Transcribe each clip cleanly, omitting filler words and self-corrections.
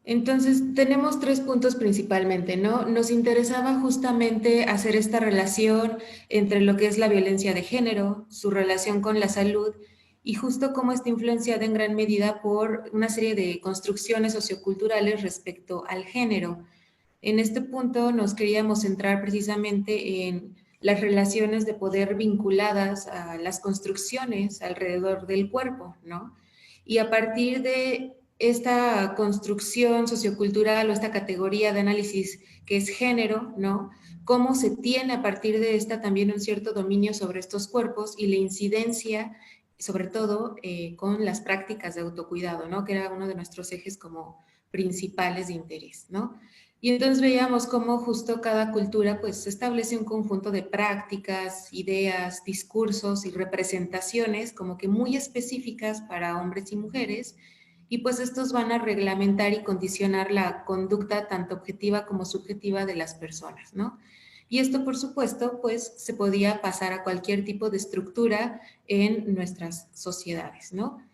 Entonces, tenemos tres puntos principalmente, ¿no? Nos interesaba justamente hacer esta relación entre lo que es la violencia de género, su relación con la salud y justo cómo está influenciada en gran medida por una serie de construcciones socioculturales respecto al género. En este punto nos queríamos centrar precisamente en las relaciones de poder vinculadas a las construcciones alrededor del cuerpo, ¿no? Y a partir de esta construcción sociocultural o esta categoría de análisis que es género, ¿no? Cómo se tiene a partir de esta también un cierto dominio sobre estos cuerpos y la incidencia, sobre todo con las prácticas de autocuidado, ¿no? Que era uno de nuestros ejes como principales de interés, ¿no? Y entonces veíamos cómo justo cada cultura pues establece un conjunto de prácticas, ideas, discursos y representaciones como que muy específicas para hombres y mujeres, y pues estos van a reglamentar y condicionar la conducta tanto objetiva como subjetiva de las personas, ¿no? Y esto, por supuesto, pues se podía pasar a cualquier tipo de estructura en nuestras sociedades, ¿no?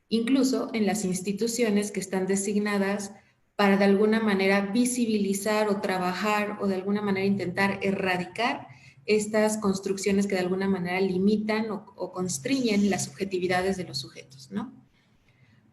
Incluso en las instituciones que están designadas para de alguna manera visibilizar o trabajar o de alguna manera intentar erradicar estas construcciones que de alguna manera limitan o constriñen las subjetividades de los sujetos, ¿no?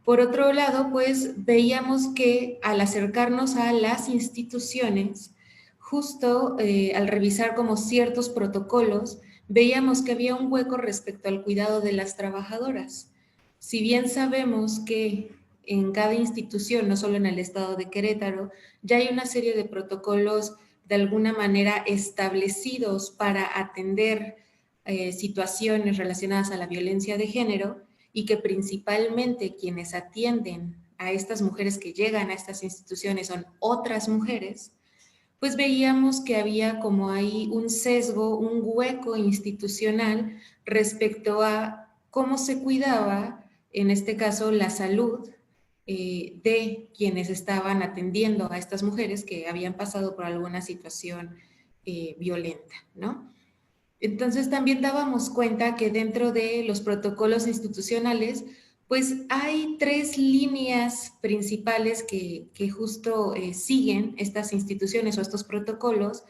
Por otro lado, pues veíamos que al acercarnos a las instituciones, justo al revisar como ciertos protocolos, veíamos que había un hueco respecto al cuidado de las trabajadoras. Si bien sabemos que en cada institución, no solo en el estado de Querétaro, ya hay una serie de protocolos de alguna manera establecidos para atender situaciones relacionadas a la violencia de género, y que principalmente quienes atienden a estas mujeres que llegan a estas instituciones son otras mujeres, pues veíamos que había como ahí un sesgo, un hueco institucional respecto a cómo se cuidaba, en este caso, la salud de quienes estaban atendiendo a estas mujeres que habían pasado por alguna situación violenta, ¿no? Entonces también dábamos cuenta que dentro de los protocolos institucionales, pues hay tres líneas principales que justo siguen estas instituciones o estos protocolos,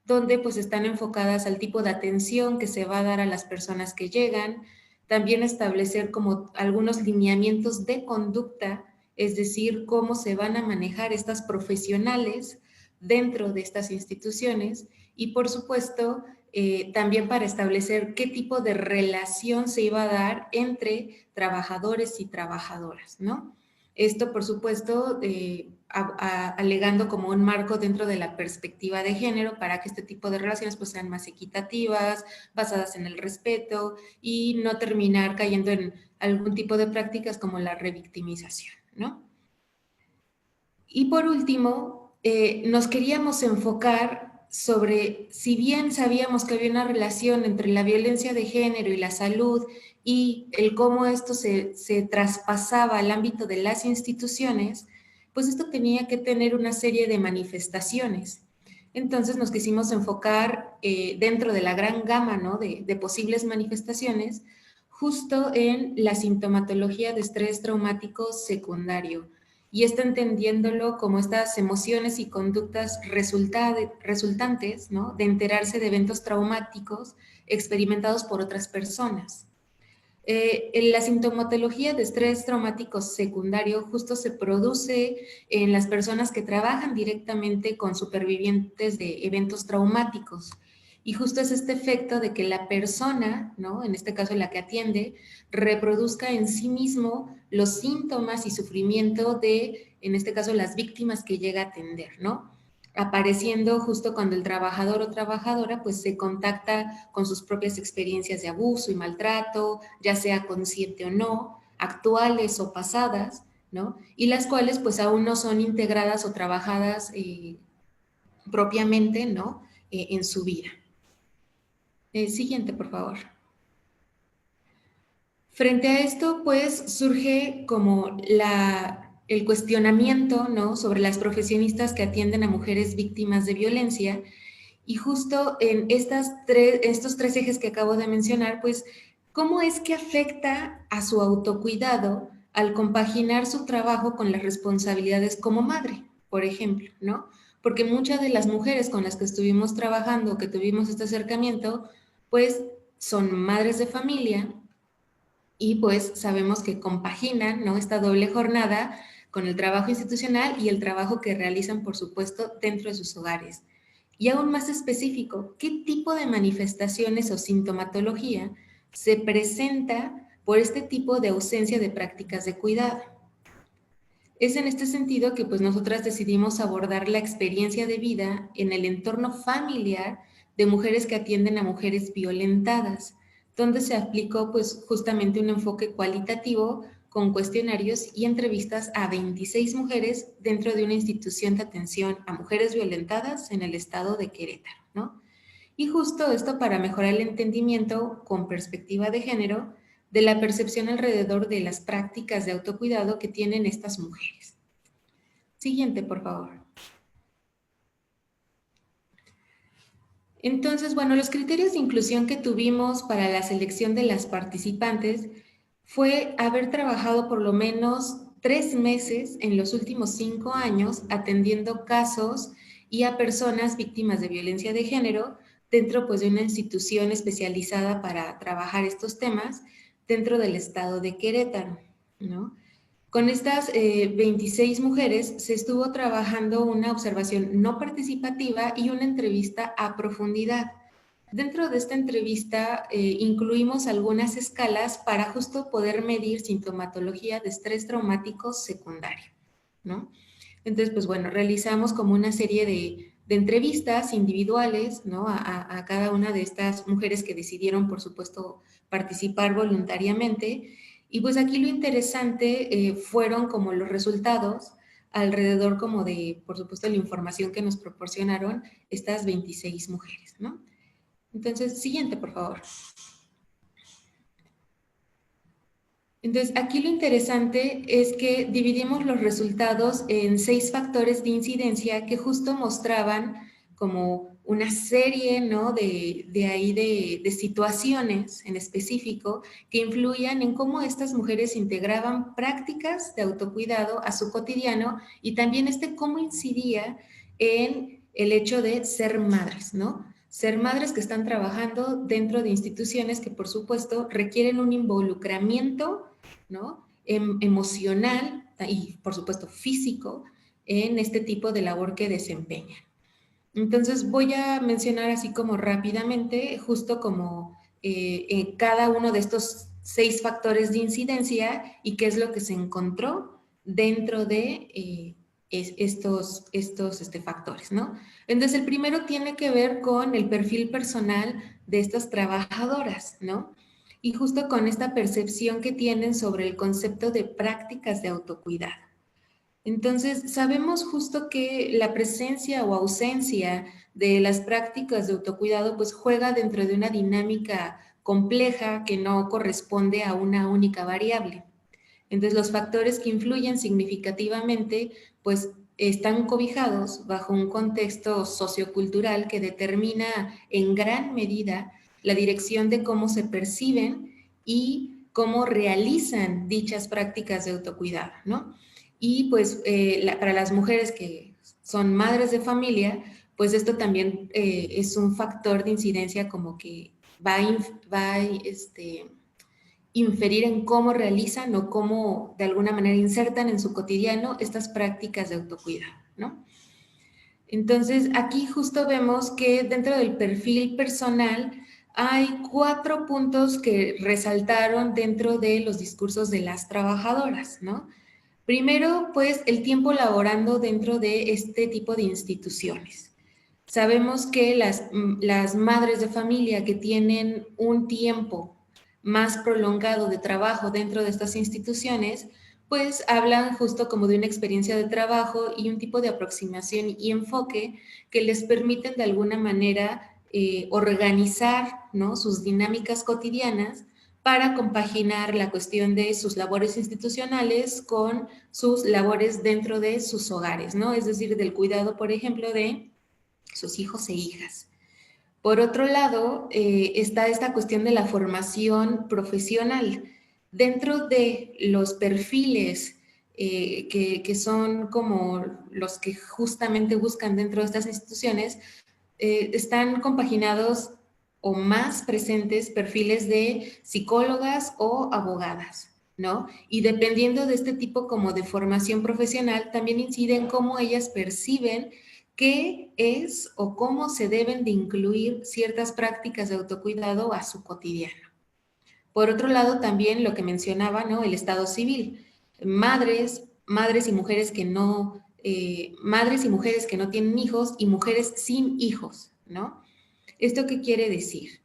donde pues están enfocadas al tipo de atención que se va a dar a las personas que llegan, también establecer como algunos lineamientos de conducta, es decir, cómo se van a manejar estas profesionales dentro de estas instituciones y por supuesto también para establecer qué tipo de relación se iba a dar entre trabajadores y trabajadoras, ¿no? Esto, por supuesto, alegando como un marco dentro de la perspectiva de género para que este tipo de relaciones pues, sean más equitativas, basadas en el respeto y no terminar cayendo en algún tipo de prácticas como la revictimización, ¿no? Y por último, nos queríamos enfocar sobre, si bien sabíamos que había una relación entre la violencia de género y la salud y el cómo esto se traspasaba al ámbito de las instituciones, pues esto tenía que tener una serie de manifestaciones. Entonces nos quisimos enfocar dentro de la gran gama, ¿no? de posibles manifestaciones, justo en la sintomatología de estrés traumático secundario y está entendiéndolo como estas emociones y conductas resultantes, ¿no? De enterarse de eventos traumáticos experimentados por otras personas. La sintomatología de estrés traumático secundario justo se produce en las personas que trabajan directamente con supervivientes de eventos traumáticos. Y justo es este efecto de que la persona, ¿no? En este caso la que atiende, reproduzca en sí mismo los síntomas y sufrimiento de, en este caso, las víctimas que llega a atender, ¿no? Apareciendo justo cuando el trabajador o trabajadora pues se contacta con sus propias experiencias de abuso y maltrato, ya sea consciente o no, actuales o pasadas, ¿no? Y las cuales pues aún no son integradas o trabajadas propiamente, ¿no? En su vida. Siguiente, por favor. Frente a esto, pues surge como el cuestionamiento, ¿no? Sobre las profesionistas que atienden a mujeres víctimas de violencia. Y justo en estos tres ejes que acabo de mencionar, pues, ¿cómo es que afecta a su autocuidado al compaginar su trabajo con las responsabilidades como madre, por ejemplo, ¿no? Porque muchas de las mujeres con las que estuvimos trabajando, que tuvimos este acercamiento, pues son madres de familia y pues sabemos que compaginan, ¿no?, esta doble jornada con el trabajo institucional y el trabajo que realizan, por supuesto, dentro de sus hogares. Y aún más específico, ¿qué tipo de manifestaciones o sintomatología se presenta por este tipo de ausencia de prácticas de cuidado? Es en este sentido que pues nosotras decidimos abordar la experiencia de vida en el entorno familiar de mujeres que atienden a mujeres violentadas, donde se aplicó pues justamente un enfoque cualitativo con cuestionarios y entrevistas a 26 mujeres dentro de una institución de atención a mujeres violentadas en el estado de Querétaro, ¿no? Y justo esto para mejorar el entendimiento con perspectiva de género de la percepción alrededor de las prácticas de autocuidado que tienen estas mujeres. Siguiente, por favor. Entonces, bueno, los criterios de inclusión que tuvimos para la selección de las participantes fue haber trabajado por lo menos 3 meses en los últimos 5 años atendiendo casos y a personas víctimas de violencia de género dentro pues, de una institución especializada para trabajar estos temas dentro del estado de Querétaro, ¿no? Con estas 26 mujeres se estuvo trabajando una observación no participativa y una entrevista a profundidad. Dentro de esta entrevista incluimos algunas escalas para justo poder medir sintomatología de estrés traumático secundario, ¿no? Entonces, pues bueno, realizamos como una serie de entrevistas individuales, ¿no? A cada una de estas mujeres que decidieron, por supuesto, participar voluntariamente. Y pues aquí lo interesante fueron como los resultados alrededor como de, por supuesto, la información que nos proporcionaron estas 26 mujeres, ¿no? Entonces, siguiente, por favor. Entonces, aquí lo interesante es que dividimos los resultados en 6 factores de incidencia que justo mostraban como una serie, ¿no?, de situaciones en específico que influían en cómo estas mujeres integraban prácticas de autocuidado a su cotidiano y también cómo incidía en el hecho de ser madres, ¿no? Ser madres que están trabajando dentro de instituciones que, por supuesto, requieren un involucramiento, ¿no?, emocional y, por supuesto, físico en este tipo de labor que desempeñan. Entonces, voy a mencionar así como rápidamente, justo como en cada uno de estos 6 factores de incidencia y qué es lo que se encontró dentro de estos factores, ¿no? Entonces, el primero tiene que ver con el perfil personal de estas trabajadoras, ¿no? Y justo con esta percepción que tienen sobre el concepto de prácticas de autocuidado. Entonces, sabemos justo que la presencia o ausencia de las prácticas de autocuidado pues juega dentro de una dinámica compleja que no corresponde a una única variable. Entonces, los factores que influyen significativamente pues están cobijados bajo un contexto sociocultural que determina en gran medida la dirección de cómo se perciben y cómo realizan dichas prácticas de autocuidado, ¿no? Y pues para las mujeres que son madres de familia, pues esto también es un factor de incidencia como que va inferir en cómo realizan o cómo de alguna manera insertan en su cotidiano estas prácticas de autocuidado, ¿no? Entonces, aquí justo vemos que dentro del perfil personal hay 4 puntos que resaltaron dentro de los discursos de las trabajadoras, ¿no? Primero, pues el tiempo laborando dentro de este tipo de instituciones. Sabemos que las madres de familia que tienen un tiempo más prolongado de trabajo dentro de estas instituciones, pues hablan justo como de una experiencia de trabajo y un tipo de aproximación y enfoque que les permiten de alguna manera organizar, ¿no?, sus dinámicas cotidianas para compaginar la cuestión de sus labores institucionales con sus labores dentro de sus hogares, ¿no? Es decir, del cuidado, por ejemplo, de sus hijos e hijas. Por otro lado, está esta cuestión de la formación profesional. Dentro de los perfiles que son como los que justamente buscan dentro de estas instituciones, están compaginados o más presentes perfiles de psicólogas o abogadas, ¿no? Y dependiendo de este tipo como de formación profesional, también incide en cómo ellas perciben qué es o cómo se deben de incluir ciertas prácticas de autocuidado a su cotidiano. Por otro lado, también lo que mencionaba, ¿no? El estado civil. Madres y mujeres que no, madres y mujeres que no tienen hijos y mujeres sin hijos, ¿no? ¿Esto qué quiere decir?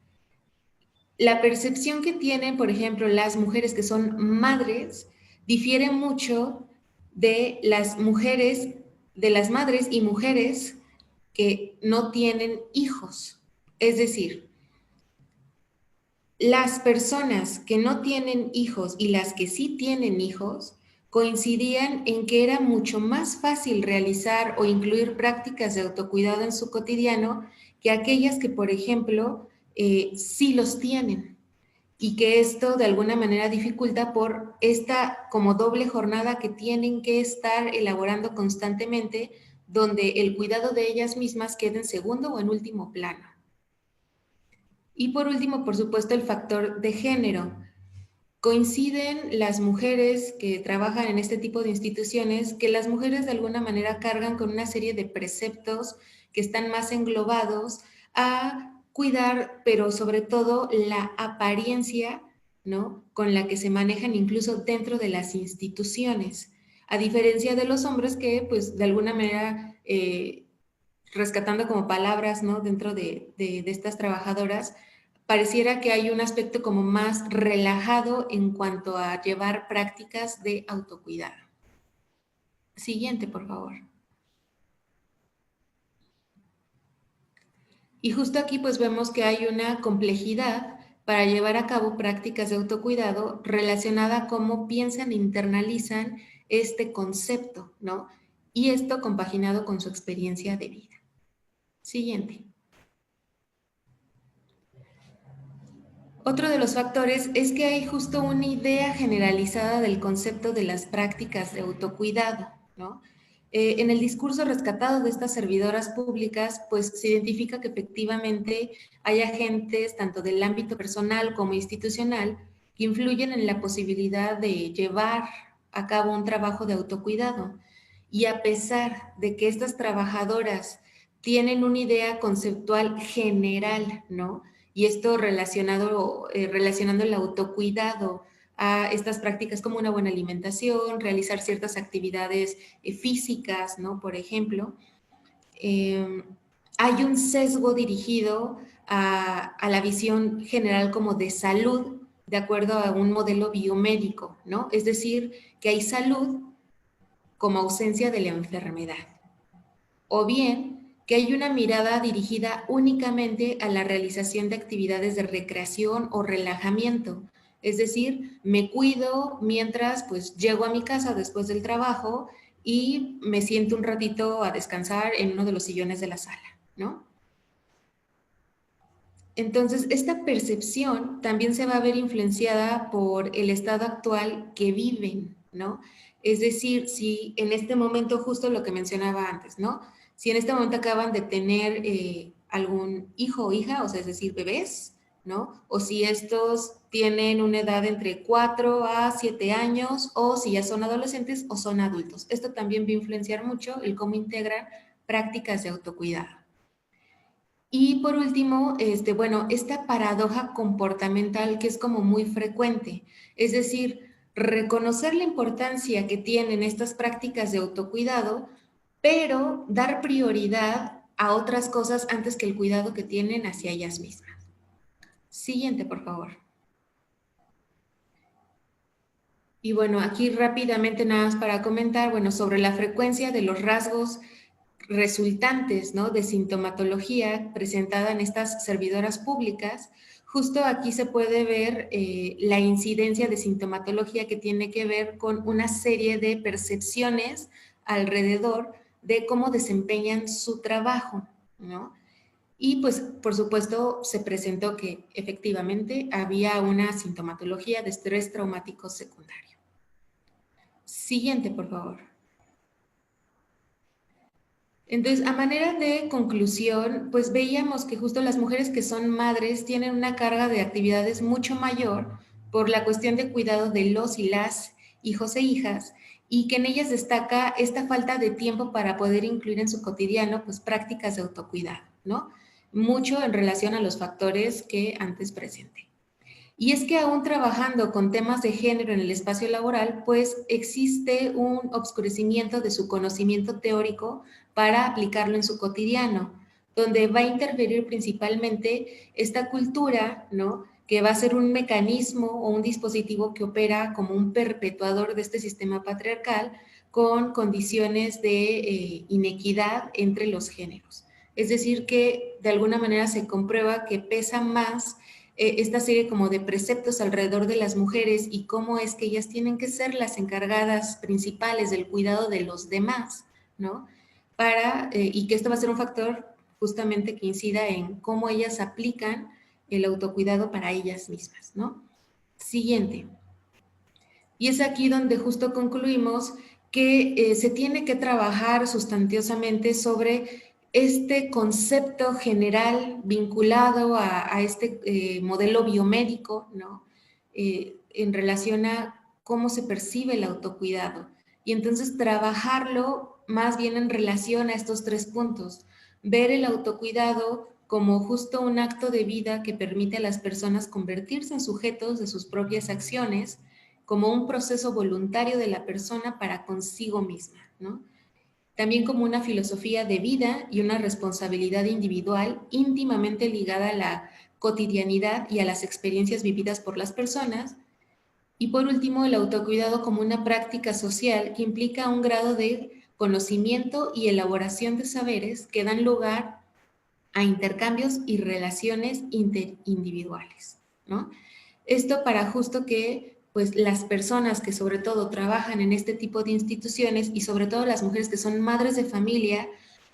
La percepción que tienen, por ejemplo, las mujeres que son madres, difiere mucho de las madres y mujeres que no tienen hijos. Es decir, las personas que no tienen hijos y las que sí tienen hijos coincidían en que era mucho más fácil realizar o incluir prácticas de autocuidado en su cotidiano que aquellas que, por ejemplo, sí los tienen y que esto de alguna manera dificulta por esta como doble jornada que tienen que estar elaborando constantemente, donde el cuidado de ellas mismas queda en segundo o en último plano. Y por último, por supuesto, el factor de género. Coinciden las mujeres que trabajan en este tipo de instituciones que las mujeres de alguna manera cargan con una serie de preceptos que están más englobados a cuidar, pero sobre todo la apariencia, ¿no? Con la que se manejan incluso dentro de las instituciones, a diferencia de los hombres que, pues, de alguna manera, rescatando como palabras, ¿no? Dentro de estas trabajadoras, pareciera que hay un aspecto como más relajado en cuanto a llevar prácticas de autocuidado. Siguiente, por favor. Y justo aquí pues vemos que hay una complejidad para llevar a cabo prácticas de autocuidado relacionada a cómo piensan e internalizan este concepto, ¿no? Y esto compaginado con su experiencia de vida. Siguiente. Otro de los factores es que hay justo una idea generalizada del concepto de las prácticas de autocuidado, ¿no? En el discurso rescatado de estas servidoras públicas, pues se identifica que efectivamente hay agentes tanto del ámbito personal como institucional que influyen en la posibilidad de llevar a cabo un trabajo de autocuidado. Y a pesar de que estas trabajadoras tienen una idea conceptual general, ¿no? Y esto relacionando el autocuidado a estas prácticas como una buena alimentación, realizar ciertas actividades físicas, ¿no? Por ejemplo, eh, hay un sesgo dirigido a la visión general como de salud, de acuerdo a un modelo biomédico, ¿no? Es decir, que hay salud como ausencia de la enfermedad. O bien que hay una mirada dirigida únicamente a la realización de actividades de recreación o relajamiento. Es decir, me cuido mientras pues llego a mi casa después del trabajo y me siento un ratito a descansar en uno de los sillones de la sala, ¿no? Entonces, esta percepción también se va a ver influenciada por el estado actual que viven, ¿no? Es decir, si en este momento, justo lo que mencionaba antes, ¿no? Si en este momento acaban de tener algún hijo o hija, o sea, es decir, bebés, ¿no? O si estos tienen una edad entre 4 a 7 años, o si ya son adolescentes o son adultos. Esto también va a influenciar mucho el cómo integran prácticas de autocuidado. Y por último, bueno, esta paradoja comportamental que es como muy frecuente, es decir, reconocer la importancia que tienen estas prácticas de autocuidado, pero dar prioridad a otras cosas antes que el cuidado que tienen hacia ellas mismas. Siguiente, por favor. Y bueno, aquí rápidamente nada más para comentar, bueno, sobre la frecuencia de los rasgos resultantes, ¿no? De sintomatología presentada en estas servidoras públicas. Justo aquí se puede ver la incidencia de sintomatología que tiene que ver con una serie de percepciones alrededor de cómo desempeñan su trabajo, ¿no? Y pues, por supuesto, se presentó que efectivamente había una sintomatología de estrés traumático secundario. Siguiente, por favor. Entonces, a manera de conclusión, pues veíamos que justo las mujeres que son madres tienen una carga de actividades mucho mayor por la cuestión de cuidado de los y las hijos e hijas, y que en ellas destaca esta falta de tiempo para poder incluir en su cotidiano pues prácticas de autocuidado, ¿no? Mucho en relación a los factores que antes presenté. Y es que aún trabajando con temas de género en el espacio laboral, pues existe un obscurecimiento de su conocimiento teórico para aplicarlo en su cotidiano, donde va a interferir principalmente esta cultura, ¿no? Que va a ser un mecanismo o un dispositivo que opera como un perpetuador de este sistema patriarcal con condiciones de inequidad entre los géneros. Es decir, que de alguna manera se comprueba que pesa más esta serie como de preceptos alrededor de las mujeres y cómo es que ellas tienen que ser las encargadas principales del cuidado de los demás, ¿no? Y que esto va a ser un factor justamente que incida en cómo ellas aplican el autocuidado para ellas mismas, ¿no? Siguiente. Y es aquí donde justo concluimos que se tiene que trabajar sustanciosamente sobre este concepto general vinculado a este modelo biomédico, ¿no? En relación a cómo se percibe el autocuidado. Y entonces trabajarlo más bien en relación a estos tres puntos. Ver el autocuidado como justo un acto de vida que permite a las personas convertirse en sujetos de sus propias acciones, como un proceso voluntario de la persona para consigo misma, ¿no? También como una filosofía de vida y una responsabilidad individual íntimamente ligada a la cotidianidad y a las experiencias vividas por las personas. Y por último, el autocuidado como una práctica social que implica un grado de conocimiento y elaboración de saberes que dan lugar a intercambios y relaciones interindividuales, ¿no? Esto para justo que pues las personas que sobre todo trabajan en este tipo de instituciones y sobre todo las mujeres que son madres de familia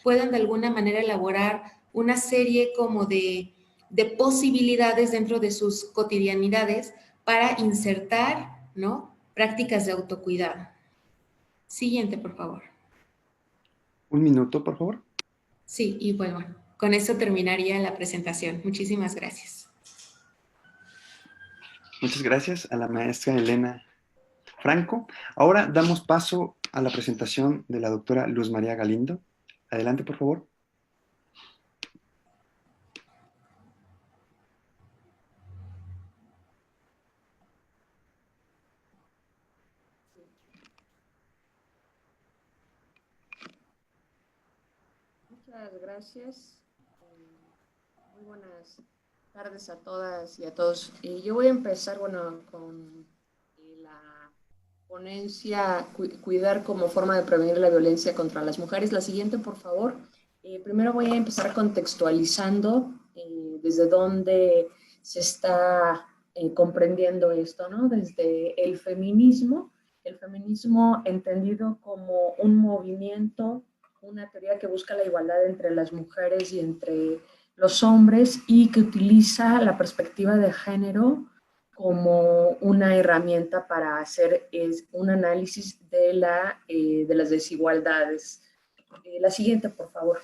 puedan de alguna manera elaborar una serie como de posibilidades dentro de sus cotidianidades para insertar, ¿no? Prácticas de autocuidado. Siguiente, por favor. Un minuto, por favor. Sí, y bueno, con eso terminaría la presentación. Muchísimas gracias. Muchas gracias a la maestra Elena Franco. Ahora damos paso a la presentación de la doctora Luz María Galindo. Adelante, por favor. Muchas gracias. Muy buenas tardes a todas y a todos. Yo voy a empezar, bueno, con la ponencia Cuidar como forma de prevenir la violencia contra las mujeres. La siguiente, por favor. Primero voy a empezar contextualizando desde dónde se está comprendiendo esto, ¿no? Desde el feminismo entendido como un movimiento, una teoría que busca la igualdad entre las mujeres y entre los hombres y que utiliza la perspectiva de género como una herramienta para hacer un análisis de las desigualdades. La siguiente, por favor.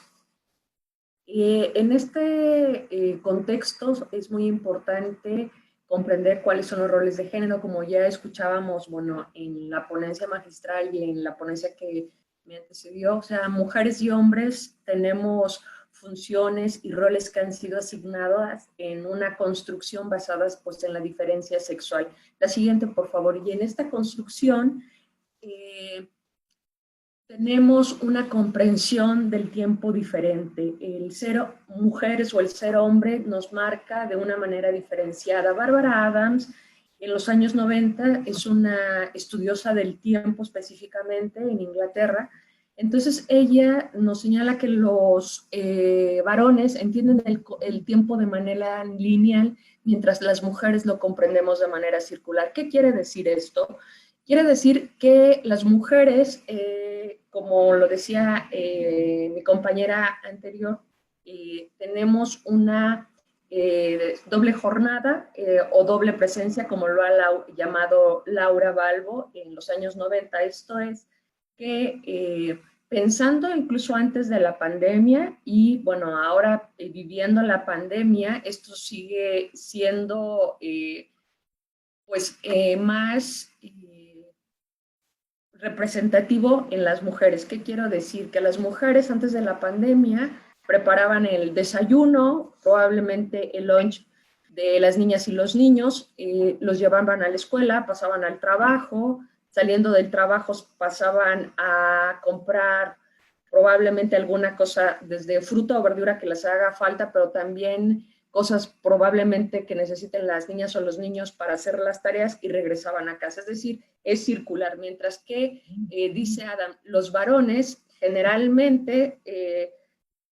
En este contexto es muy importante comprender cuáles son los roles de género, como ya escuchábamos, bueno, en la ponencia magistral y en la ponencia que me antecedió, o sea, mujeres y hombres tenemos funciones y roles que han sido asignadas en una construcción basada pues en la diferencia sexual. La siguiente, por favor. Y en esta construcción tenemos una comprensión del tiempo diferente. El ser mujeres o el ser hombre nos marca de una manera diferenciada. Bárbara Adams, en los años 90, es una estudiosa del tiempo específicamente en Inglaterra. Entonces ella nos señala que los varones entienden el tiempo de manera lineal, mientras las mujeres lo comprendemos de manera circular. ¿Qué quiere decir esto? Quiere decir que las mujeres, como lo decía mi compañera anterior, tenemos una doble jornada o doble presencia, como lo ha llamado Laura Balbo en los años 90. Esto es que pensando incluso antes de la pandemia y bueno, ahora viviendo la pandemia, esto sigue siendo más representativo en las mujeres. ¿Qué quiero decir? Que las mujeres antes de la pandemia preparaban el desayuno, probablemente el lunch de las niñas y los niños, los llevaban a la escuela, pasaban al trabajo, saliendo del trabajo pasaban a comprar probablemente alguna cosa, desde fruta o verdura que les haga falta, pero también cosas probablemente que necesiten las niñas o los niños para hacer las tareas y regresaban a casa. Es decir, es circular, mientras que, dice Adam, los varones generalmente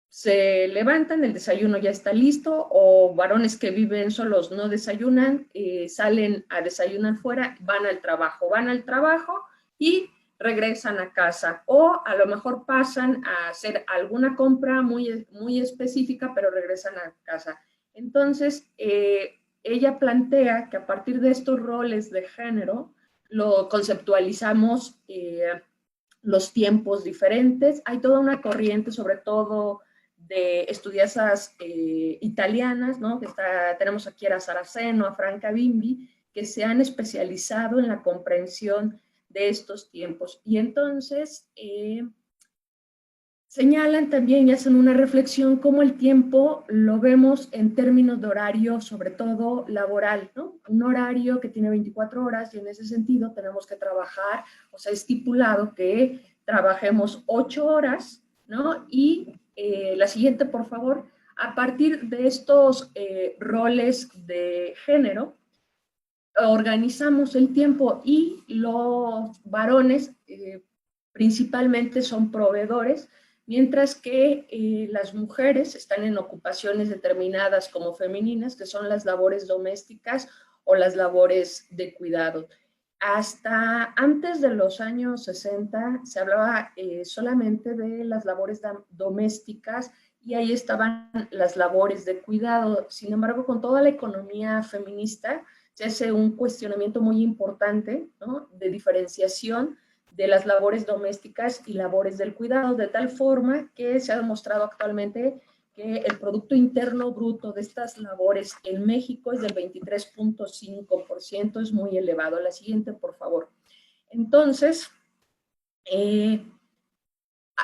se levantan, el desayuno ya está listo, o varones que viven solos no desayunan, salen a desayunar fuera, van al trabajo y regresan a casa, o a lo mejor pasan a hacer alguna compra muy, muy específica, pero regresan a casa. Entonces, ella plantea que a partir de estos roles de género, lo conceptualizamos los tiempos diferentes. Hay toda una corriente, sobre todo de estudiosas italianas, ¿no? Tenemos aquí a Saraceno, a Franca Bimbi, que se han especializado en la comprensión de estos tiempos. Y entonces señalan también y hacen una reflexión cómo el tiempo lo vemos en términos de horario, sobre todo laboral, ¿no? Un horario que tiene 24 horas y en ese sentido tenemos que trabajar, o sea, estipulado que trabajemos 8 horas, ¿no? Y la siguiente, por favor, a partir de estos roles de género, organizamos el tiempo y los varones principalmente son proveedores, mientras que las mujeres están en ocupaciones determinadas como femeninas, que son las labores domésticas o las labores de cuidado. Hasta antes de los años 60 se hablaba solamente de las labores domésticas y ahí estaban las labores de cuidado. Sin embargo, con toda la economía feminista se hace un cuestionamiento muy importante, ¿no? De diferenciación de las labores domésticas y labores del cuidado, de tal forma que se ha demostrado actualmente que el Producto Interno Bruto de estas labores en México es del 23.5%, es muy elevado. La siguiente, por favor. Entonces,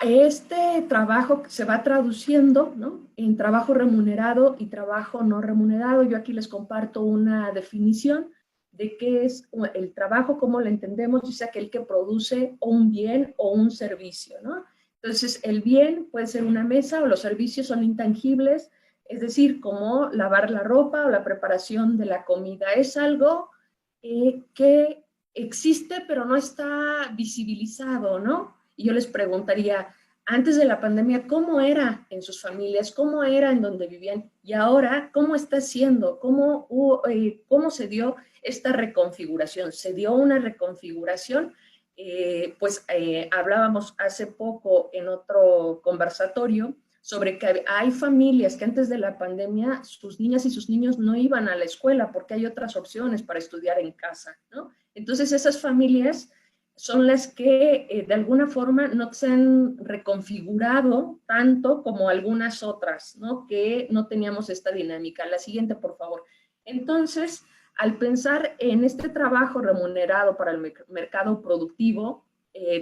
este trabajo se va traduciendo, ¿no? En trabajo remunerado y trabajo no remunerado. Yo aquí les comparto una definición de qué es el trabajo, cómo lo entendemos, es aquel que produce un bien o un servicio, ¿no? Entonces, el bien puede ser una mesa o los servicios son intangibles, es decir, como lavar la ropa o la preparación de la comida. Es algo que existe, pero no está visibilizado, ¿no? Y yo les preguntaría, antes de la pandemia, ¿cómo era en sus familias? ¿Cómo era en donde vivían? Y ahora, ¿cómo está siendo? ¿Cómo se dio esta reconfiguración? Se dio una reconfiguración, hablábamos hace poco en otro conversatorio sobre que hay familias que antes de la pandemia sus niñas y sus niños no iban a la escuela porque hay otras opciones para estudiar en casa, ¿no? Entonces esas familias son las que de alguna forma no se han reconfigurado tanto como algunas otras, ¿no? Que no teníamos esta dinámica. La siguiente, por favor. Entonces, al pensar en este trabajo remunerado para el mercado productivo,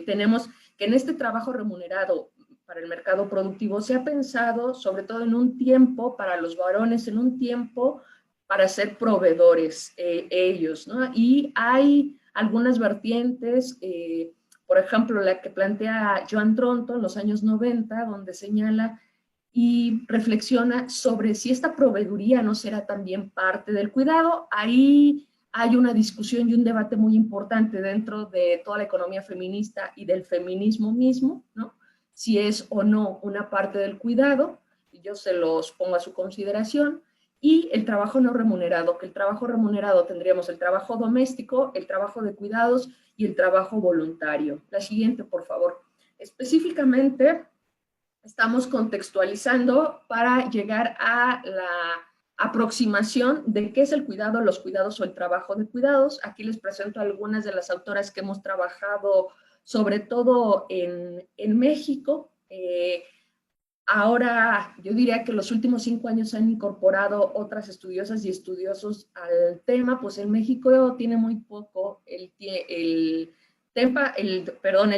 tenemos que en este trabajo remunerado para el mercado productivo se ha pensado sobre todo en un tiempo para los varones, en un tiempo para ser proveedores ellos, ¿no? Y hay algunas vertientes, por ejemplo, la que plantea Joan Tronto en los años 90, donde señala y reflexiona sobre si esta proveeduría no será también parte del cuidado. Ahí hay una discusión y un debate muy importante dentro de toda la economía feminista y del feminismo mismo, ¿no? Si es o no una parte del cuidado, y yo se los pongo a su consideración. Y el trabajo no remunerado, que el trabajo remunerado tendríamos el trabajo doméstico, el trabajo de cuidados y el trabajo voluntario. La siguiente, por favor. Específicamente, estamos contextualizando para llegar a la aproximación de qué es el cuidado, los cuidados o el trabajo de cuidados. Aquí les presento algunas de las autoras que hemos trabajado, sobre todo en México. Ahora, yo diría que los últimos 5 años han incorporado otras estudiosas y estudiosos al tema, pues en México tiene muy poco el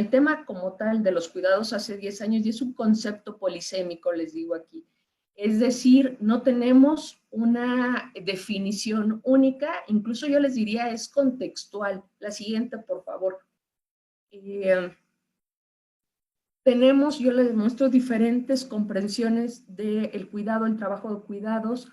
tema como tal de los cuidados hace 10 años, y es un concepto polisémico, les digo aquí. Es decir, no tenemos una definición única, incluso yo les diría es contextual. La siguiente, por favor. Yo les muestro diferentes comprensiones del cuidado, el trabajo de cuidados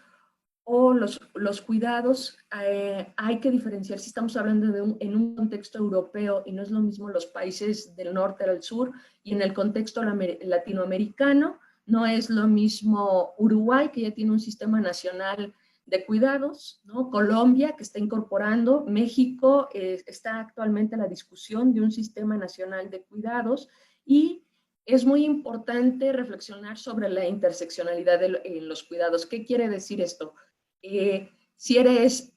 o los cuidados. Hay que diferenciar si estamos hablando en un contexto europeo, y no es lo mismo los países del norte al sur, y en el contexto latinoamericano no es lo mismo Uruguay, que ya tiene un sistema nacional de cuidados, ¿no? Colombia, que está incorporando, México está actualmente en la discusión de un sistema nacional de cuidados, y es muy importante reflexionar sobre la interseccionalidad en los cuidados. ¿Qué quiere decir esto? Si eres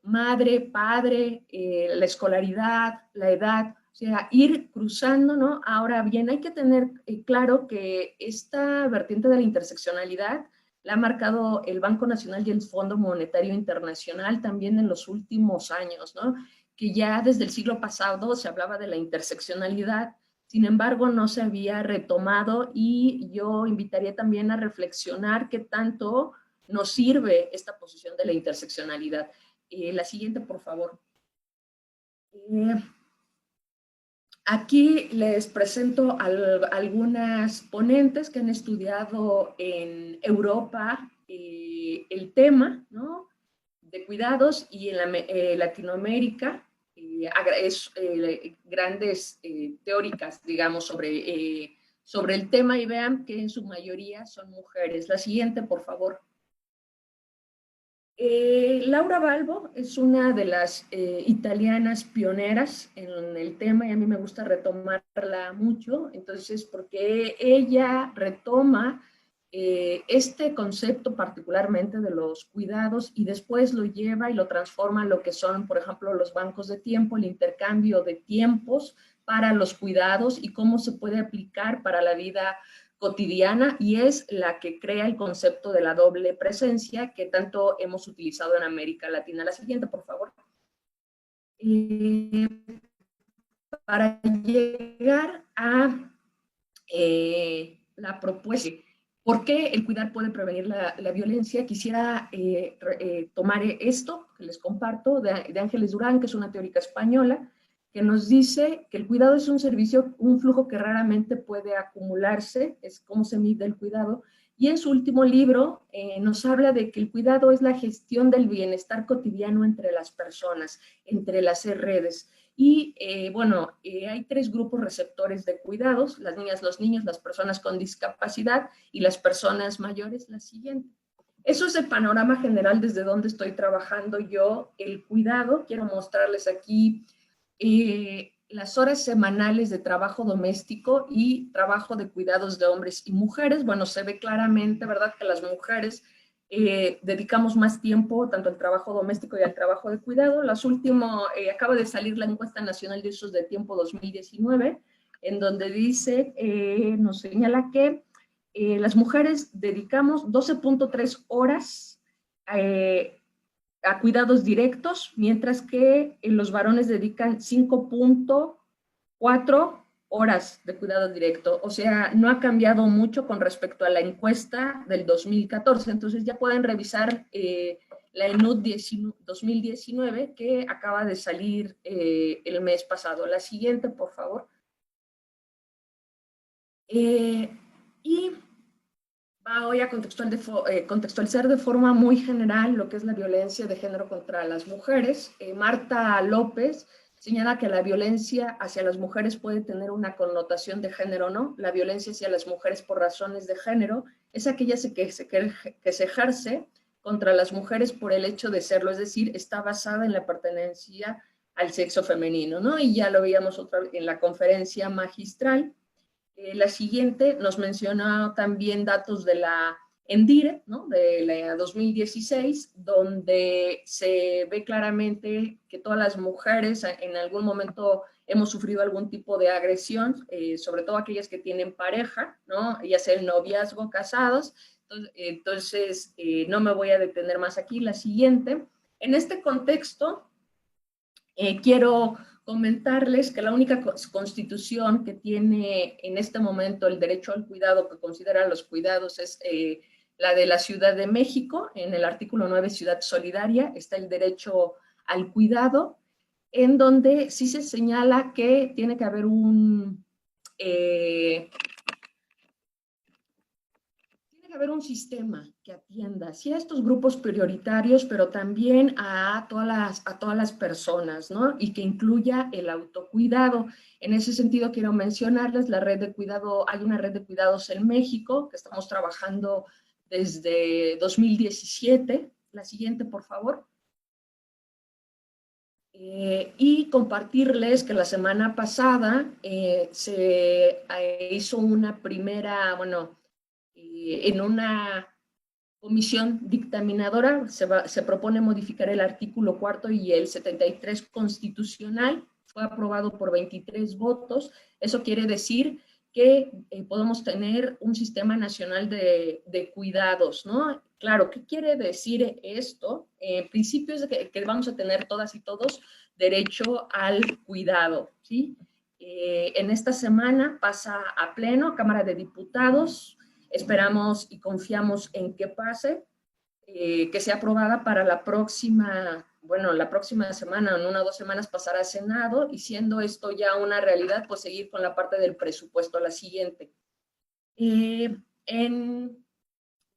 madre, padre, la escolaridad, la edad, o sea, ir cruzando, ¿no? Ahora bien, hay que tener claro que esta vertiente de la interseccionalidad la ha marcado el Banco Nacional y el Fondo Monetario Internacional también en los últimos años, ¿no? Que ya desde el siglo pasado se hablaba de la interseccionalidad. Sin embargo, no se había retomado, y yo invitaría también a reflexionar qué tanto nos sirve esta posición de la interseccionalidad. La siguiente, por favor. Aquí les presento algunas ponentes que han estudiado en Europa el tema, ¿no?, de cuidados, y en Latinoamérica. Grandes teóricas, digamos, sobre el tema, y vean que en su mayoría son mujeres. La siguiente, por favor. Laura Balbo es una de las italianas pioneras en el tema, y a mí me gusta retomarla mucho, entonces, porque ella retoma este concepto particularmente de los cuidados, y después lo lleva y lo transforma en lo que son, por ejemplo, los bancos de tiempo, el intercambio de tiempos para los cuidados, y cómo se puede aplicar para la vida cotidiana, y es la que crea el concepto de la doble presencia que tanto hemos utilizado en América Latina. La siguiente, por favor. Para llegar a la propuesta, ¿por qué el cuidar puede prevenir la violencia? Quisiera tomar esto que les comparto de Ángeles Durán, que es una teórica española, que nos dice que el cuidado es un servicio, un flujo que raramente puede acumularse, es cómo se mide el cuidado, y en su último libro nos habla de que el cuidado es la gestión del bienestar cotidiano entre las personas, entre las redes. Y hay 3 grupos receptores de cuidados: las niñas, los niños, las personas con discapacidad y las personas mayores. La siguiente. Eso es el panorama general desde donde estoy trabajando yo el cuidado. Quiero mostrarles aquí las horas semanales de trabajo doméstico y trabajo de cuidados de hombres y mujeres. Bueno, se ve claramente, ¿verdad?, que las mujeres dedicamos más tiempo tanto al trabajo doméstico y al trabajo de cuidado. Acaba de salir la encuesta nacional de usos de tiempo 2019, en donde nos señala que las mujeres dedicamos 12.3 horas a cuidados directos, mientras que los varones dedican 5.4 horas de cuidado directo. O sea, no ha cambiado mucho con respecto a la encuesta del 2014. Entonces ya pueden revisar la ENUD 2019, que acaba de salir el mes pasado. La siguiente, por favor. Voy a contextualizar de forma muy general lo que es la violencia de género contra las mujeres. Marta López señala que la violencia hacia las mujeres puede tener una connotación de género, ¿no? La violencia hacia las mujeres por razones de género es aquella que se ejerce contra las mujeres por el hecho de serlo, es decir, está basada en la pertenencia al sexo femenino, ¿no? Y ya lo veíamos otra vez en la conferencia magistral. La siguiente nos menciona también datos de la ENDIRE, ¿no? De la 2016, donde se ve claramente que todas las mujeres en algún momento hemos sufrido algún tipo de agresión, sobre todo aquellas que tienen pareja, ¿no? Ya sea el noviazgo, casados. Entonces, no me voy a detener más aquí. La siguiente, en este contexto, quiero comentarles que la única constitución que tiene en este momento el derecho al cuidado, que considera los cuidados, es la de la Ciudad de México. En el artículo 9, Ciudad Solidaria, está el derecho al cuidado, en donde sí se señala que tiene que haber un sistema que atienda sí a estos grupos prioritarios, pero también a todas las personas, ¿no? Y que incluya el autocuidado. En ese sentido, quiero mencionarles la red de cuidado. Hay una red de cuidados en México que estamos trabajando desde 2017. La siguiente, por favor. Y compartirles que la semana pasada se hizo una primera, en una comisión dictaminadora se propone modificar el artículo 4 y el 73 constitucional. Fue aprobado por 23 votos. Eso quiere decir que podemos tener un sistema nacional de cuidados, ¿no? Claro, ¿qué quiere decir esto? En principio es que vamos a tener todas y todos derecho al cuidado, ¿sí? En esta semana pasa a pleno, Cámara de Diputados. Esperamos y confiamos en que pase, que sea aprobada para la próxima semana, en 1 o 2 semanas pasará a Senado, y siendo esto ya una realidad, pues seguir con la parte del presupuesto. La siguiente.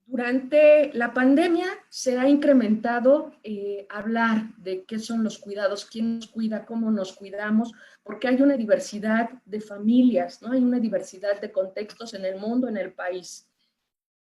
Durante la pandemia se ha incrementado hablar de qué son los cuidados, quién nos cuida, cómo nos cuidamos, porque hay una diversidad de familias, ¿no? Hay una diversidad de contextos en el mundo, en el país.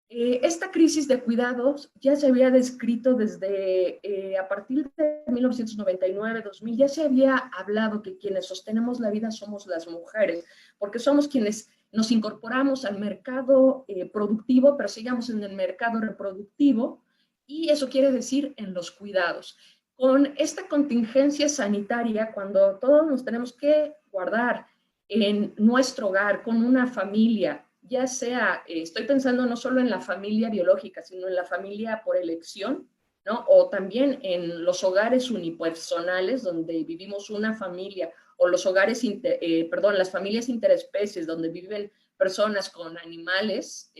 Esta crisis de cuidados ya se había descrito desde a partir de 1999, 2000, ya se había hablado que quienes sostenemos la vida somos las mujeres, porque somos quienes nos incorporamos al mercado productivo, pero sigamos en el mercado reproductivo, y eso quiere decir en los cuidados. Con esta contingencia sanitaria, cuando todos nos tenemos que guardar en nuestro hogar, con una familia, ya sea, estoy pensando no solo en la familia biológica, sino en la familia por elección, ¿no? O también en los hogares unipersonales donde vivimos una familia, o los hogares, las familias interespecies donde viven personas con animales,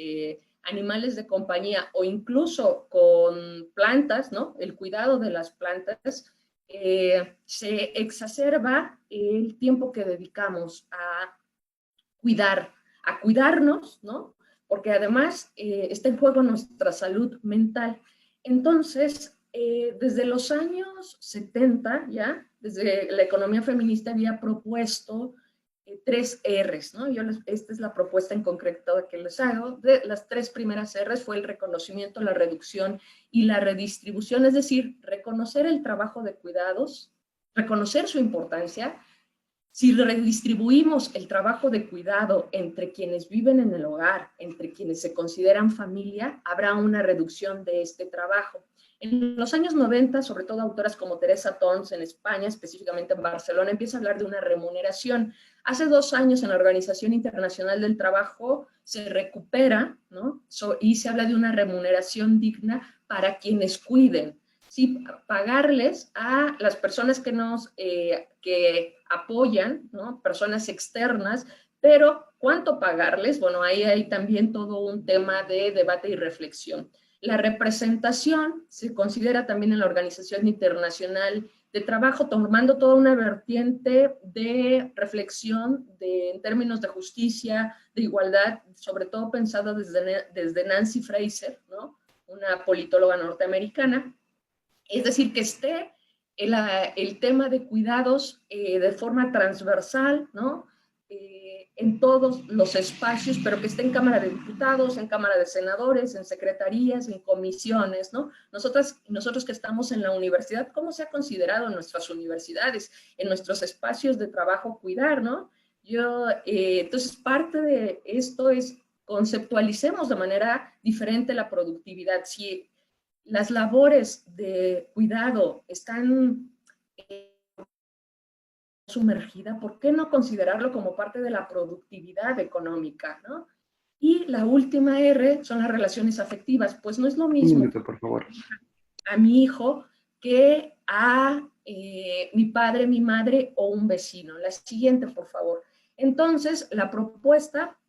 animales de compañía, o incluso con plantas, ¿no? El cuidado de las plantas, se exacerba el tiempo que dedicamos a cuidarnos, ¿no? Porque además está en juego nuestra salud mental. Entonces, desde los años 70, ya, desde la economía feminista había propuesto 3 R's, ¿no? Esta es la propuesta en concreto que les hago. De las 3 primeras R's fue el reconocimiento, la reducción y la redistribución, es decir, reconocer el trabajo de cuidados, reconocer su importancia. Si redistribuimos el trabajo de cuidado entre quienes viven en el hogar, entre quienes se consideran familia, habrá una reducción de este trabajo. En los años 90, sobre todo autoras como Teresa Tons en España, específicamente en Barcelona, empieza a hablar de una remuneración. Hace 2 años en la Organización Internacional del Trabajo se recupera, ¿no? Y se habla de una remuneración digna para quienes cuiden. Sí, pagarles a las personas que apoyan, ¿no? Personas externas, pero ¿cuánto pagarles? Bueno, ahí hay también todo un tema de debate y reflexión. La representación se considera también en la Organización Internacional de Trabajo, tomando toda una vertiente de reflexión en términos de justicia, de igualdad, sobre todo pensado desde Nancy Fraser, ¿no? Una politóloga norteamericana. Es decir, que esté el tema de cuidados de forma transversal, ¿no? En todos los espacios, pero que esté en Cámara de Diputados, en Cámara de Senadores, en secretarías, en comisiones, ¿no? Nosotros que estamos en la universidad, ¿cómo se ha considerado en nuestras universidades, en nuestros espacios de trabajo cuidar, ¿no? Entonces, parte de esto es conceptualicemos de manera diferente la productividad. Si las labores de cuidado están sumergida, ¿por qué no considerarlo como parte de la productividad económica, ¿no? Y la última R son las relaciones afectivas. Pues no es lo mismo. Un minuto, por favor. A mi hijo que a mi padre, mi madre o un vecino. La siguiente, por favor. Entonces, la propuesta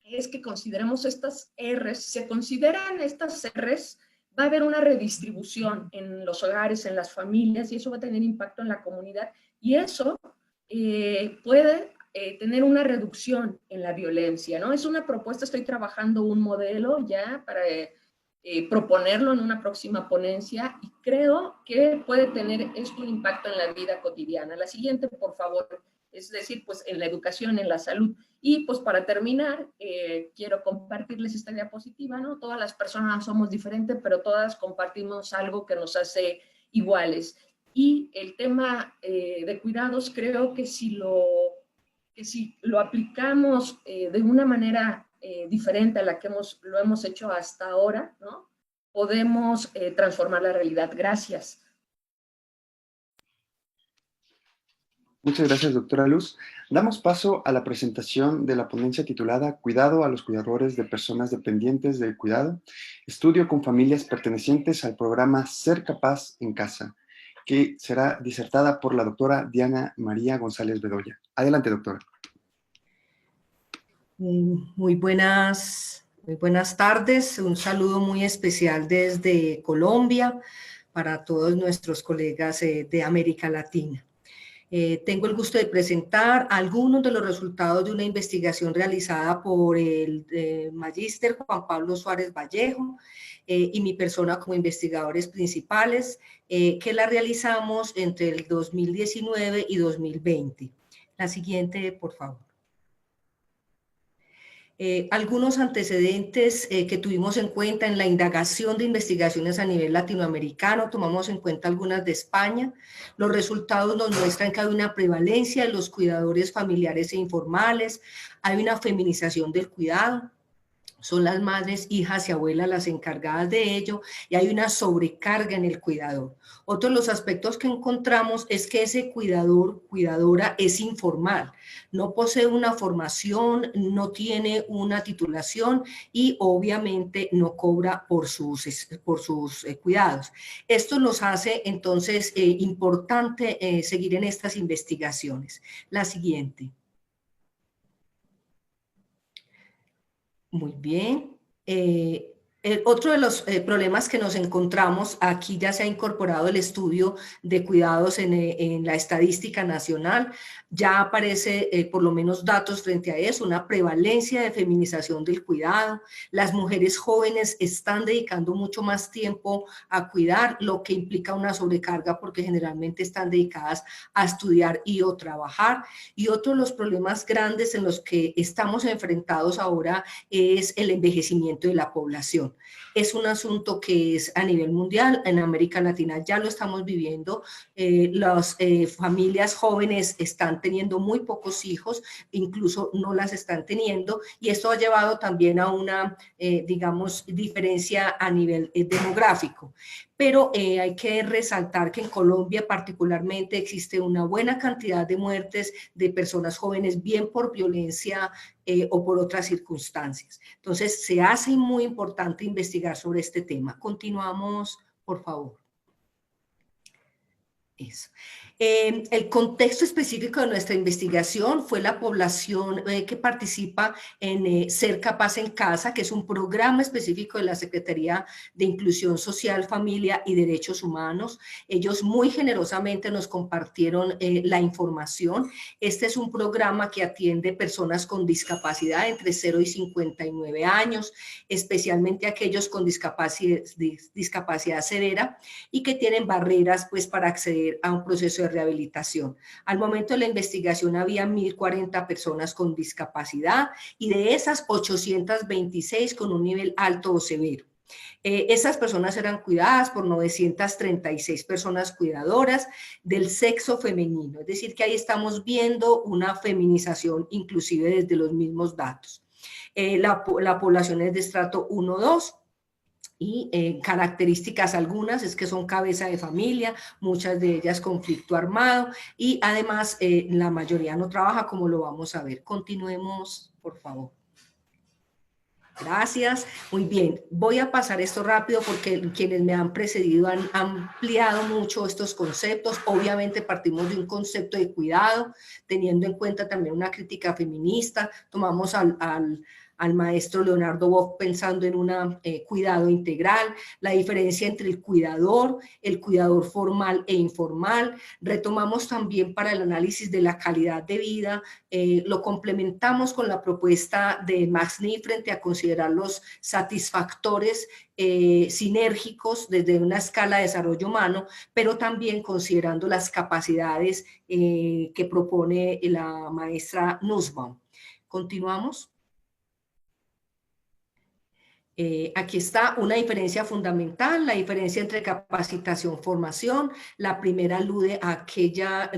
es que consideremos estas R's. Si se consideran estas R's, va a haber una redistribución en los hogares, en las familias, y eso va a tener impacto en la comunidad. Y eso puede tener una reducción en la violencia, ¿no? Es una propuesta, estoy trabajando un modelo ya para proponerlo en una próxima ponencia y creo que puede tener esto un impacto en la vida cotidiana. La siguiente, por favor, es decir, pues en la educación, en la salud. Y pues para terminar, quiero compartirles esta diapositiva, ¿no? Todas las personas somos diferentes, pero todas compartimos algo que nos hace iguales. Y el tema de cuidados, creo que si lo aplicamos de una manera diferente a la que lo hemos hecho hasta ahora, ¿no? Podemos transformar la realidad. Gracias. Muchas gracias, doctora Luz. Damos paso a la presentación de la ponencia titulada Cuidado a los cuidadores de personas dependientes del cuidado, estudio con familias pertenecientes al programa Ser Capaz en Casa, que será disertada por la doctora Diana María González Bedoya. Adelante, doctora. Muy buenas tardes. Un saludo muy especial desde Colombia para todos nuestros colegas de América Latina. Tengo el gusto de presentar algunos de los resultados de una investigación realizada por el magíster Juan Pablo Suárez Vallejo y mi persona como investigadores principales, que la realizamos entre el 2019 y 2020. La siguiente, por favor. Algunos antecedentes que tuvimos en cuenta en la indagación de investigaciones a nivel latinoamericano, tomamos en cuenta algunas de España. Los resultados nos muestran que hay una prevalencia de los cuidadores familiares e informales, hay una feminización del cuidado, son las madres, hijas y abuelas las encargadas de ello, y hay una sobrecarga en el cuidador. Otro de los aspectos que encontramos es que ese cuidador, cuidadora es informal, no posee una formación, no tiene una titulación y obviamente no cobra por sus cuidados. Esto nos hace entonces importante seguir en estas investigaciones. La siguiente. Muy bien. Otro de los problemas que nos encontramos, aquí ya se ha incorporado el estudio de cuidados en la estadística nacional, ya aparece por lo menos datos frente a eso, una prevalencia de feminización del cuidado, las mujeres jóvenes están dedicando mucho más tiempo a cuidar, lo que implica una sobrecarga porque generalmente están dedicadas a estudiar y o trabajar, y otro de los problemas grandes en los que estamos enfrentados ahora es el envejecimiento de la población. Es un asunto que es a nivel mundial, en América Latina ya lo estamos viviendo, las familias jóvenes están teniendo muy pocos hijos, incluso no las están teniendo, y esto ha llevado también a una, digamos, diferencia a nivel demográfico. Pero hay que resaltar que en Colombia particularmente existe una buena cantidad de muertes de personas jóvenes, bien por violencia o por otras circunstancias. Entonces, se hace muy importante investigar sobre este tema. Continuamos, por favor. Eso. El contexto específico de nuestra investigación fue la población que participa en Ser Capaz en Casa, que es un programa específico de la Secretaría de Inclusión Social, Familia y Derechos Humanos. Ellos muy generosamente nos compartieron la información. Este es un programa que atiende personas con discapacidad entre 0 y 59 años, especialmente aquellos con discapacidad severa y que tienen barreras pues, para acceder a un proceso de rehabilitación. Al momento de la investigación había 1.040 personas con discapacidad y de esas 826 con un nivel alto o severo. Esas personas eran cuidadas por 936 personas cuidadoras del sexo femenino, es decir, que ahí estamos viendo una feminización inclusive desde los mismos datos. La población es de estrato 1-2, y características algunas es que son cabeza de familia, muchas de ellas conflicto armado, y además la mayoría no trabaja, como lo vamos a ver. Continuemos, por favor. Gracias, muy bien. Voy a pasar esto rápido porque quienes me han precedido han ampliado mucho estos conceptos. Obviamente partimos de un concepto de cuidado, teniendo en cuenta también una crítica feminista. Tomamos al maestro Leonardo Boff pensando en un cuidado integral, la diferencia entre el cuidador formal e informal. Retomamos también para el análisis de la calidad de vida, lo complementamos con la propuesta de Max Neef frente a considerar los satisfactores sinérgicos desde una escala de desarrollo humano, pero también considerando las capacidades que propone la maestra Nussbaum. Continuamos. Aquí está una diferencia fundamental, la diferencia entre capacitación-formación. La primera alude a aquella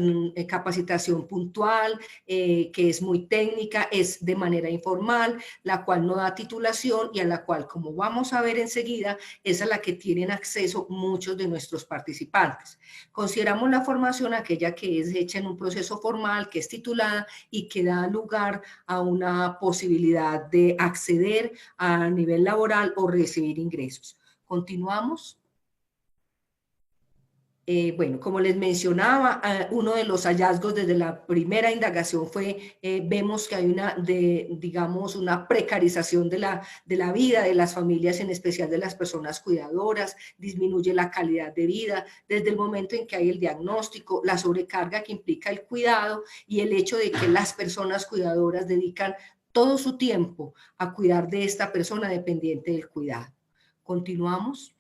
capacitación puntual, que es muy técnica, es de manera informal, la cual no da titulación y a la cual, como vamos a ver enseguida, es a la que tienen acceso muchos de nuestros participantes. Consideramos la formación aquella que es hecha en un proceso formal, que es titulada y que da lugar a una posibilidad de acceder a nivel laboral o recibir ingresos. Continuamos. Bueno, como les mencionaba, uno de los hallazgos desde la primera indagación fue, vemos que hay una precarización de la vida de las familias, en especial de las personas cuidadoras, disminuye la calidad de vida desde el momento en que hay el diagnóstico, la sobrecarga que implica el cuidado y el hecho de que las personas cuidadoras dedican todo su tiempo a cuidar de esta persona dependiente del cuidado. Continuamos.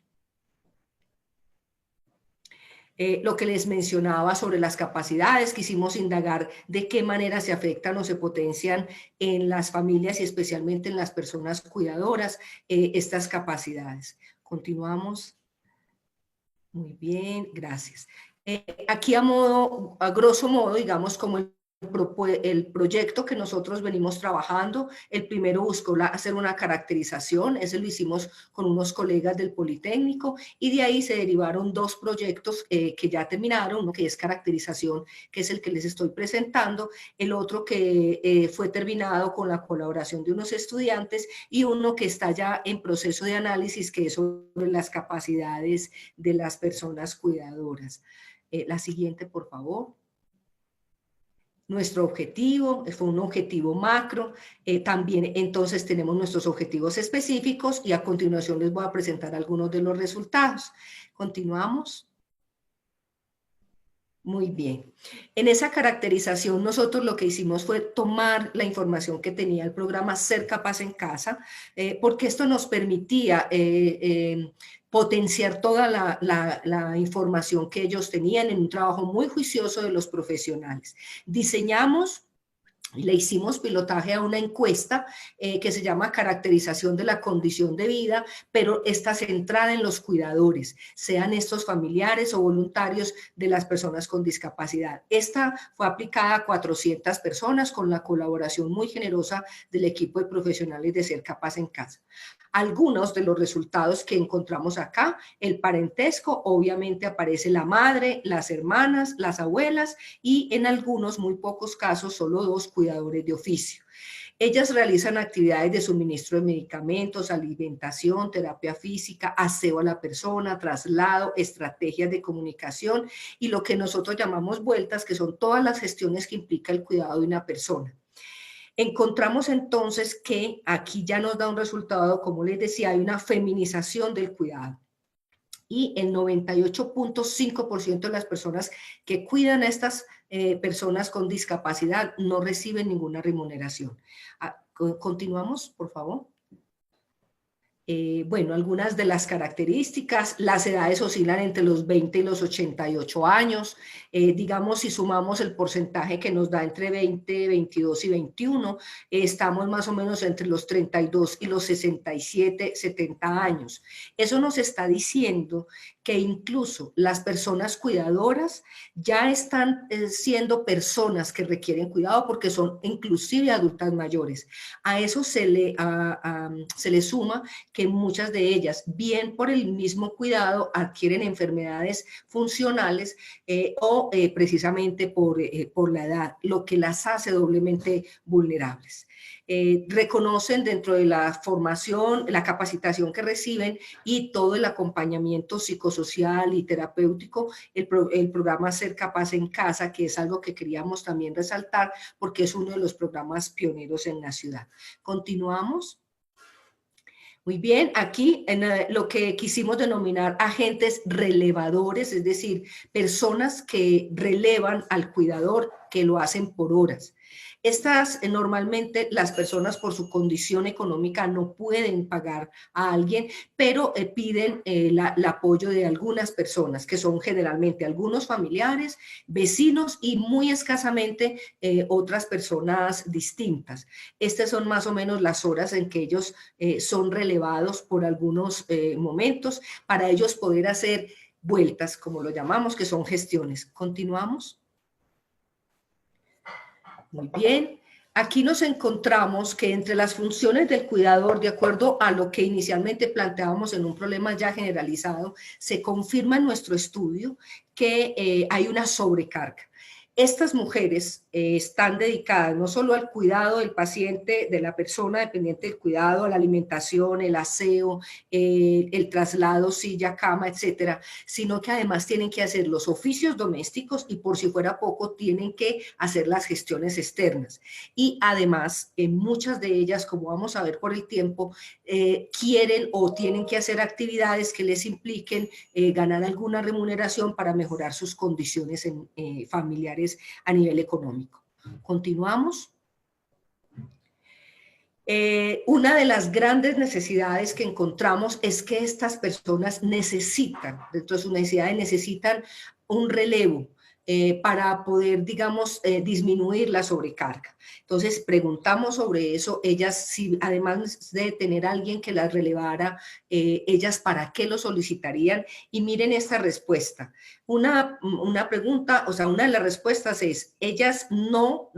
Lo que les mencionaba sobre las capacidades, quisimos indagar de qué manera se afectan o se potencian en las familias y especialmente en las personas cuidadoras estas capacidades. Continuamos. Muy bien, gracias. Aquí a grosso modo, digamos, como el proyecto que nosotros venimos trabajando, el primero buscó hacer una caracterización, ese lo hicimos con unos colegas del Politécnico y de ahí se derivaron dos proyectos que ya terminaron, uno que es caracterización, que es el que les estoy presentando, el otro que fue terminado con la colaboración de unos estudiantes y uno que está ya en proceso de análisis, que es sobre las capacidades de las personas cuidadoras. La siguiente, por favor. Nuestro objetivo fue un objetivo macro, también entonces tenemos nuestros objetivos específicos y a continuación les voy a presentar algunos de los resultados. Continuamos. Muy bien. En esa caracterización nosotros lo que hicimos fue tomar la información que tenía el programa Ser Capaz en Casa, porque esto nos permitía potenciar toda la información que ellos tenían en un trabajo muy juicioso de los profesionales. Diseñamos y le hicimos pilotaje a una encuesta que se llama caracterización de la condición de vida, pero está centrada en los cuidadores, sean estos familiares o voluntarios de las personas con discapacidad. Esta fue aplicada a 400 personas con la colaboración muy generosa del equipo de profesionales de Ser Capaz en Casa. Algunos de los resultados que encontramos acá, el parentesco, obviamente aparece la madre, las hermanas, las abuelas y en algunos, muy pocos casos, solo dos cuidadores de oficio. Ellas realizan actividades de suministro de medicamentos, alimentación, terapia física, aseo a la persona, traslado, estrategias de comunicación y lo que nosotros llamamos vueltas, que son todas las gestiones que implica el cuidado de una persona. Encontramos entonces que aquí ya nos da un resultado, como les decía, hay una feminización del cuidado. Y el 98.5% de las personas que cuidan a estas personas con discapacidad no reciben ninguna remuneración. Continuamos, por favor. Bueno, algunas de las características, las edades oscilan entre los 20 y los 88 años. Digamos, si sumamos el porcentaje que nos da entre 20, 22 y 21, estamos más o menos entre los 32 y los 67, 70 años. Eso nos está diciendo que incluso las personas cuidadoras ya están siendo personas que requieren cuidado porque son inclusive adultas mayores. A eso se le suma que muchas de ellas, bien por el mismo cuidado, adquieren enfermedades funcionales o precisamente por la edad, lo que las hace doblemente vulnerables. Reconocen dentro de la formación, la capacitación que reciben y todo el acompañamiento psicosocial y terapéutico, el programa Ser Capaz en Casa, que es algo que queríamos también resaltar porque es uno de los programas pioneros en la ciudad. Continuamos. Muy bien, aquí en lo que quisimos denominar agentes relevadores, es decir, personas que relevan al cuidador, que lo hacen por horas. Estas normalmente las personas por su condición económica no pueden pagar a alguien, pero piden el apoyo de algunas personas, que son generalmente algunos familiares, vecinos y muy escasamente otras personas distintas. Estas son más o menos las horas en que ellos son relevados por algunos momentos para ellos poder hacer vueltas, como lo llamamos, que son gestiones. Continuamos. Muy bien. Aquí nos encontramos que entre las funciones del cuidador, de acuerdo a lo que inicialmente planteábamos en un problema ya generalizado, se confirma en nuestro estudio que hay una sobrecarga. Estas mujeres están dedicadas no solo al cuidado del paciente, de la persona dependiente del cuidado, a la alimentación, el aseo, el traslado, silla, cama, etcétera, sino que además tienen que hacer los oficios domésticos y por si fuera poco tienen que hacer las gestiones externas. Y además, muchas de ellas, como vamos a ver por el tiempo, quieren o tienen que hacer actividades que les impliquen ganar alguna remuneración para mejorar sus condiciones familiares a nivel económico. Continuamos. Una de las grandes necesidades que encontramos es que estas personas necesitan, dentro de sus necesidades, necesitan un relevo para poder, digamos, disminuir la sobrecarga. Entonces, preguntamos sobre eso, ellas, si además de tener a alguien que las relevara, ellas para qué lo solicitarían, y miren esta respuesta. Una pregunta, o sea, una de las respuestas es, ellas no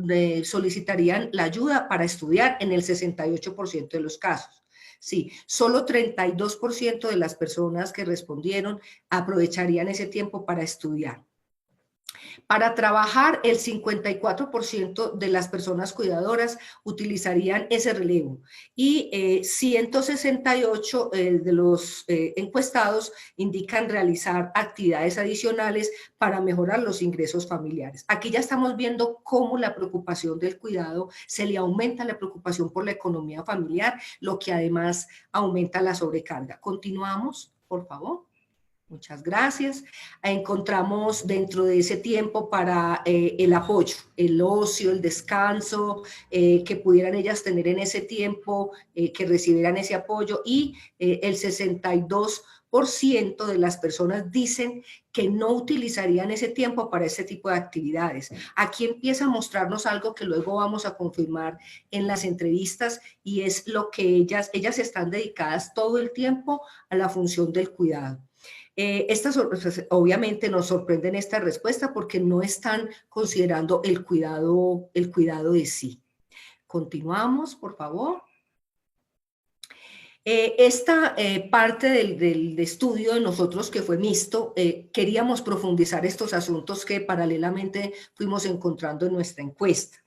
solicitarían la ayuda para estudiar en el 68% de los casos. Sí, solo 32% de las personas que respondieron aprovecharían ese tiempo para estudiar. Para trabajar, el 54% de las personas cuidadoras utilizarían ese relevo y 168 de los encuestados indican realizar actividades adicionales para mejorar los ingresos familiares. Aquí ya estamos viendo cómo la preocupación del cuidado se le aumenta la preocupación por la economía familiar, lo que además aumenta la sobrecarga. Continuamos, por favor. Muchas gracias. Encontramos dentro de ese tiempo para el apoyo, el ocio, el descanso, que pudieran ellas tener en ese tiempo, que recibieran ese apoyo, y el 62% de las personas dicen que no utilizarían ese tiempo para ese tipo de actividades. Aquí empieza a mostrarnos algo que luego vamos a confirmar en las entrevistas, y es lo que ellas están dedicadas todo el tiempo a la función del cuidado. Estas obviamente nos sorprenden esta respuesta porque no están considerando el cuidado de sí. Continuamos, por favor. Esta parte del estudio de nosotros, que fue mixto, queríamos profundizar estos asuntos que paralelamente fuimos encontrando en nuestra encuesta.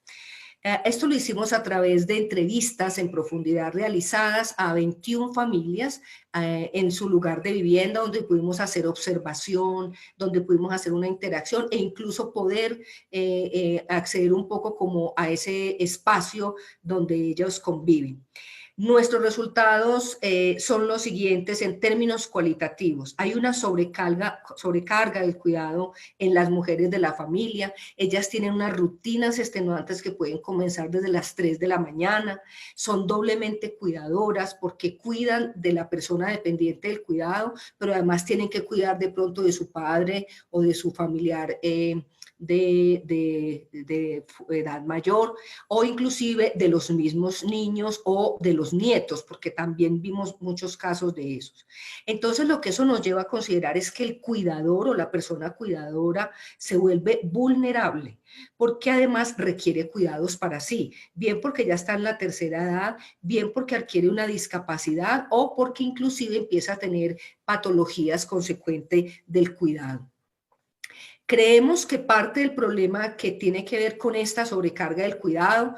Esto lo hicimos a través de entrevistas en profundidad realizadas a 21 familias en su lugar de vivienda, donde pudimos hacer observación, donde pudimos hacer una interacción e incluso poder acceder un poco como a ese espacio donde ellos conviven. Nuestros resultados son los siguientes en términos cualitativos. Hay una sobrecarga del cuidado en las mujeres de la familia. Ellas tienen unas rutinas extenuantes que pueden comenzar desde las 3 de la mañana, son doblemente cuidadoras porque cuidan de la persona dependiente del cuidado, pero además tienen que cuidar de pronto de su padre o de su familiar de edad mayor, o inclusive de los mismos niños o de los nietos, porque también vimos muchos casos de esos. Entonces lo que eso nos lleva a considerar es que el cuidador o la persona cuidadora se vuelve vulnerable, porque además requiere cuidados para sí, bien porque ya está en la tercera edad, bien porque adquiere una discapacidad o porque inclusive empieza a tener patologías consecuentes del cuidado. Creemos que parte del problema que tiene que ver con esta sobrecarga del cuidado,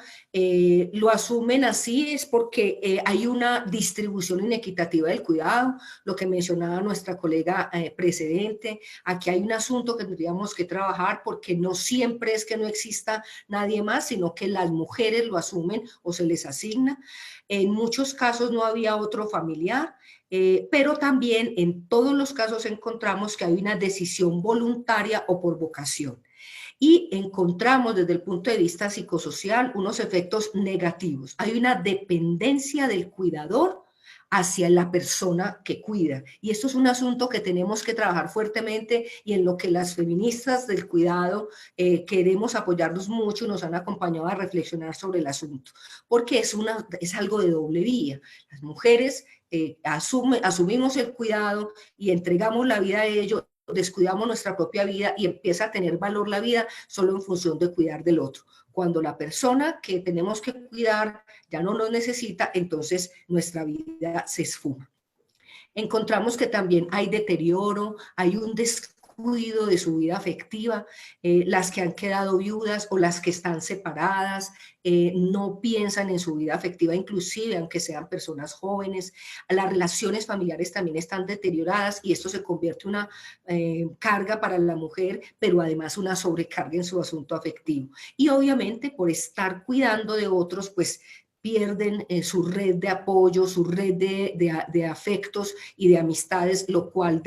lo asumen así, es porque hay una distribución inequitativa del cuidado, lo que mencionaba nuestra colega precedente. Aquí hay un asunto que tendríamos que trabajar porque no siempre es que no exista nadie más, sino que las mujeres lo asumen o se les asigna. En muchos casos no había otro familiar. Pero también en todos los casos encontramos que hay una decisión voluntaria o por vocación. Y encontramos desde el punto de vista psicosocial unos efectos negativos. Hay una dependencia del cuidador hacia la persona que cuida. Y esto es un asunto que tenemos que trabajar fuertemente y en lo que las feministas del cuidado queremos apoyarnos mucho y nos han acompañado a reflexionar sobre el asunto. Porque es algo de doble vía. Las mujeres asumimos el cuidado y entregamos la vida a ello, descuidamos nuestra propia vida y empieza a tener valor la vida solo en función de cuidar del otro. Cuando la persona que tenemos que cuidar ya no nos necesita, entonces nuestra vida se esfuma. Encontramos que también hay deterioro, hay un descuido de su vida afectiva, las que han quedado viudas o las que están separadas, no piensan en su vida afectiva, inclusive aunque sean personas jóvenes. Las relaciones familiares también están deterioradas y esto se convierte en una carga para la mujer, pero además una sobrecarga en su asunto afectivo. Y obviamente por estar cuidando de otros, pues pierden su red de apoyo, su red de afectos y de amistades, lo cual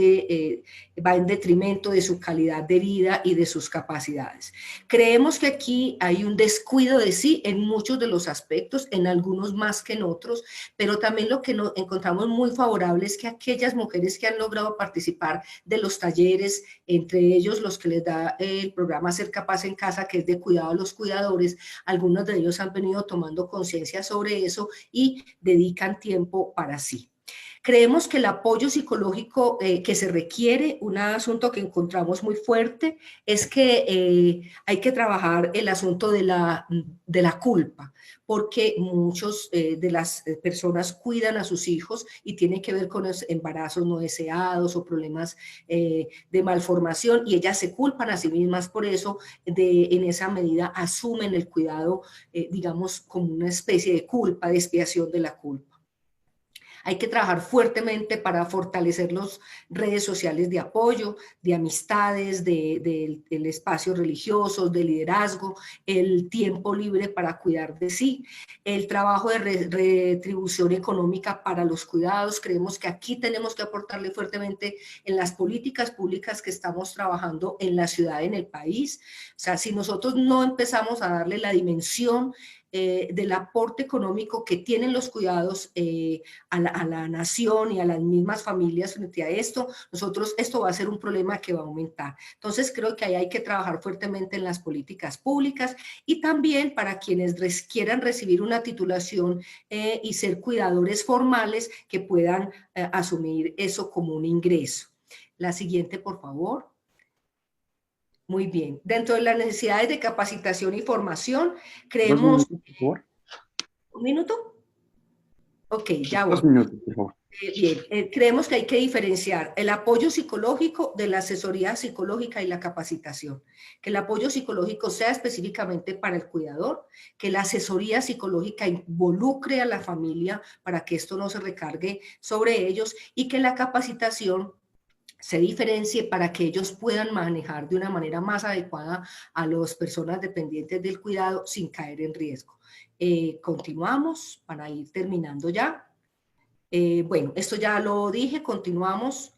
va en detrimento de su calidad de vida y de sus capacidades. Creemos que aquí hay un descuido de sí en muchos de los aspectos, en algunos más que en otros, pero también lo que encontramos muy favorable es que aquellas mujeres que han logrado participar de los talleres, entre ellos los que les da el programa Ser Capaz en Casa, que es de cuidado a los cuidadores, algunos de ellos han venido tomando conciencia sobre eso y dedican tiempo para sí. Creemos que el apoyo psicológico que se requiere, un asunto que encontramos muy fuerte, es que hay que trabajar el asunto de la culpa, porque muchos de las personas cuidan a sus hijos y tiene que ver con los embarazos no deseados o problemas de malformación y ellas se culpan a sí mismas por eso, en esa medida asumen el cuidado, digamos, como una especie de culpa, de expiación de la culpa. Hay que trabajar fuertemente para fortalecer las redes sociales de apoyo, de amistades, del espacio religioso, de liderazgo, el tiempo libre para cuidar de sí, el trabajo de retribución económica para los cuidados. Creemos que aquí tenemos que aportarle fuertemente en las políticas públicas que estamos trabajando en la ciudad, en el país. O sea, si nosotros no empezamos a darle la dimensión del aporte económico que tienen los cuidados a la nación y a las mismas familias frente a esto, esto va a ser un problema que va a aumentar. Entonces creo que ahí hay que trabajar fuertemente en las políticas públicas y también para quienes quieran recibir una titulación y ser cuidadores formales que puedan asumir eso como un ingreso. La siguiente, por favor. Muy bien. Dentro de las necesidades de capacitación y formación, creemos... 2 minutos, por favor. ¿Un minuto? Ok, ya voy. 2 minutos, por favor. Bien, creemos que hay que diferenciar el apoyo psicológico de la asesoría psicológica y la capacitación. Que el apoyo psicológico sea específicamente para el cuidador, que la asesoría psicológica involucre a la familia para que esto no se recargue sobre ellos y que la capacitación se diferencie para que ellos puedan manejar de una manera más adecuada a las personas dependientes del cuidado sin caer en riesgo. Continuamos para ir terminando ya. Bueno, esto ya lo dije, continuamos.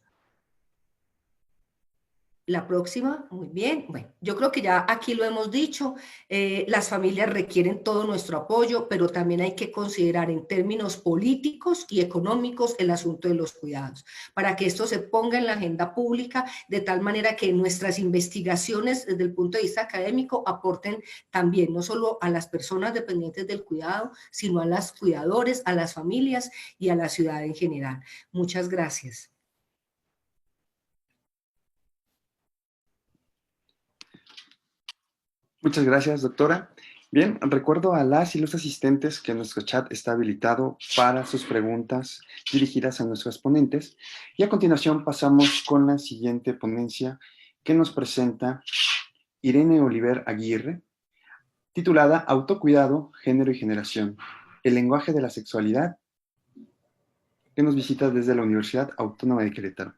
La próxima, muy bien. Bueno, yo creo que ya aquí lo hemos dicho, las familias requieren todo nuestro apoyo, pero también hay que considerar en términos políticos y económicos el asunto de los cuidados, para que esto se ponga en la agenda pública de tal manera que nuestras investigaciones desde el punto de vista académico aporten también no solo a las personas dependientes del cuidado, sino a los cuidadores, a las familias y a la ciudad en general. Muchas gracias. Muchas gracias, doctora. Bien, recuerdo a las y los asistentes que nuestro chat está habilitado para sus preguntas dirigidas a nuestros ponentes. Y a continuación pasamos con la siguiente ponencia que nos presenta Irene Oliver Aguirre, titulada Autocuidado, Género y Generación, el lenguaje de la sexualidad, que nos visita desde la Universidad Autónoma de Querétaro.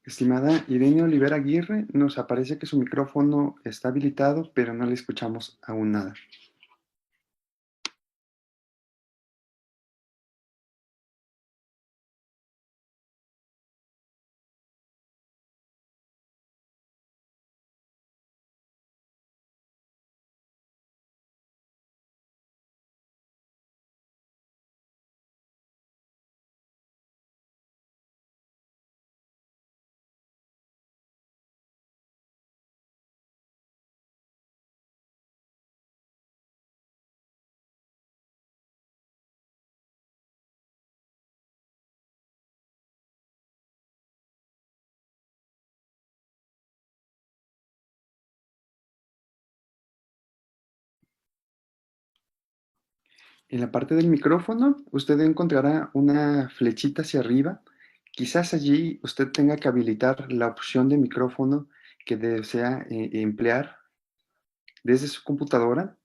Estimada Irene Oliver Aguirre, nos aparece que su micrófono está habilitado, pero no le escuchamos aún nada. En la parte del micrófono, usted encontrará una flechita hacia arriba. Quizás allí usted tenga que habilitar la opción de micrófono que desea emplear desde su computadora.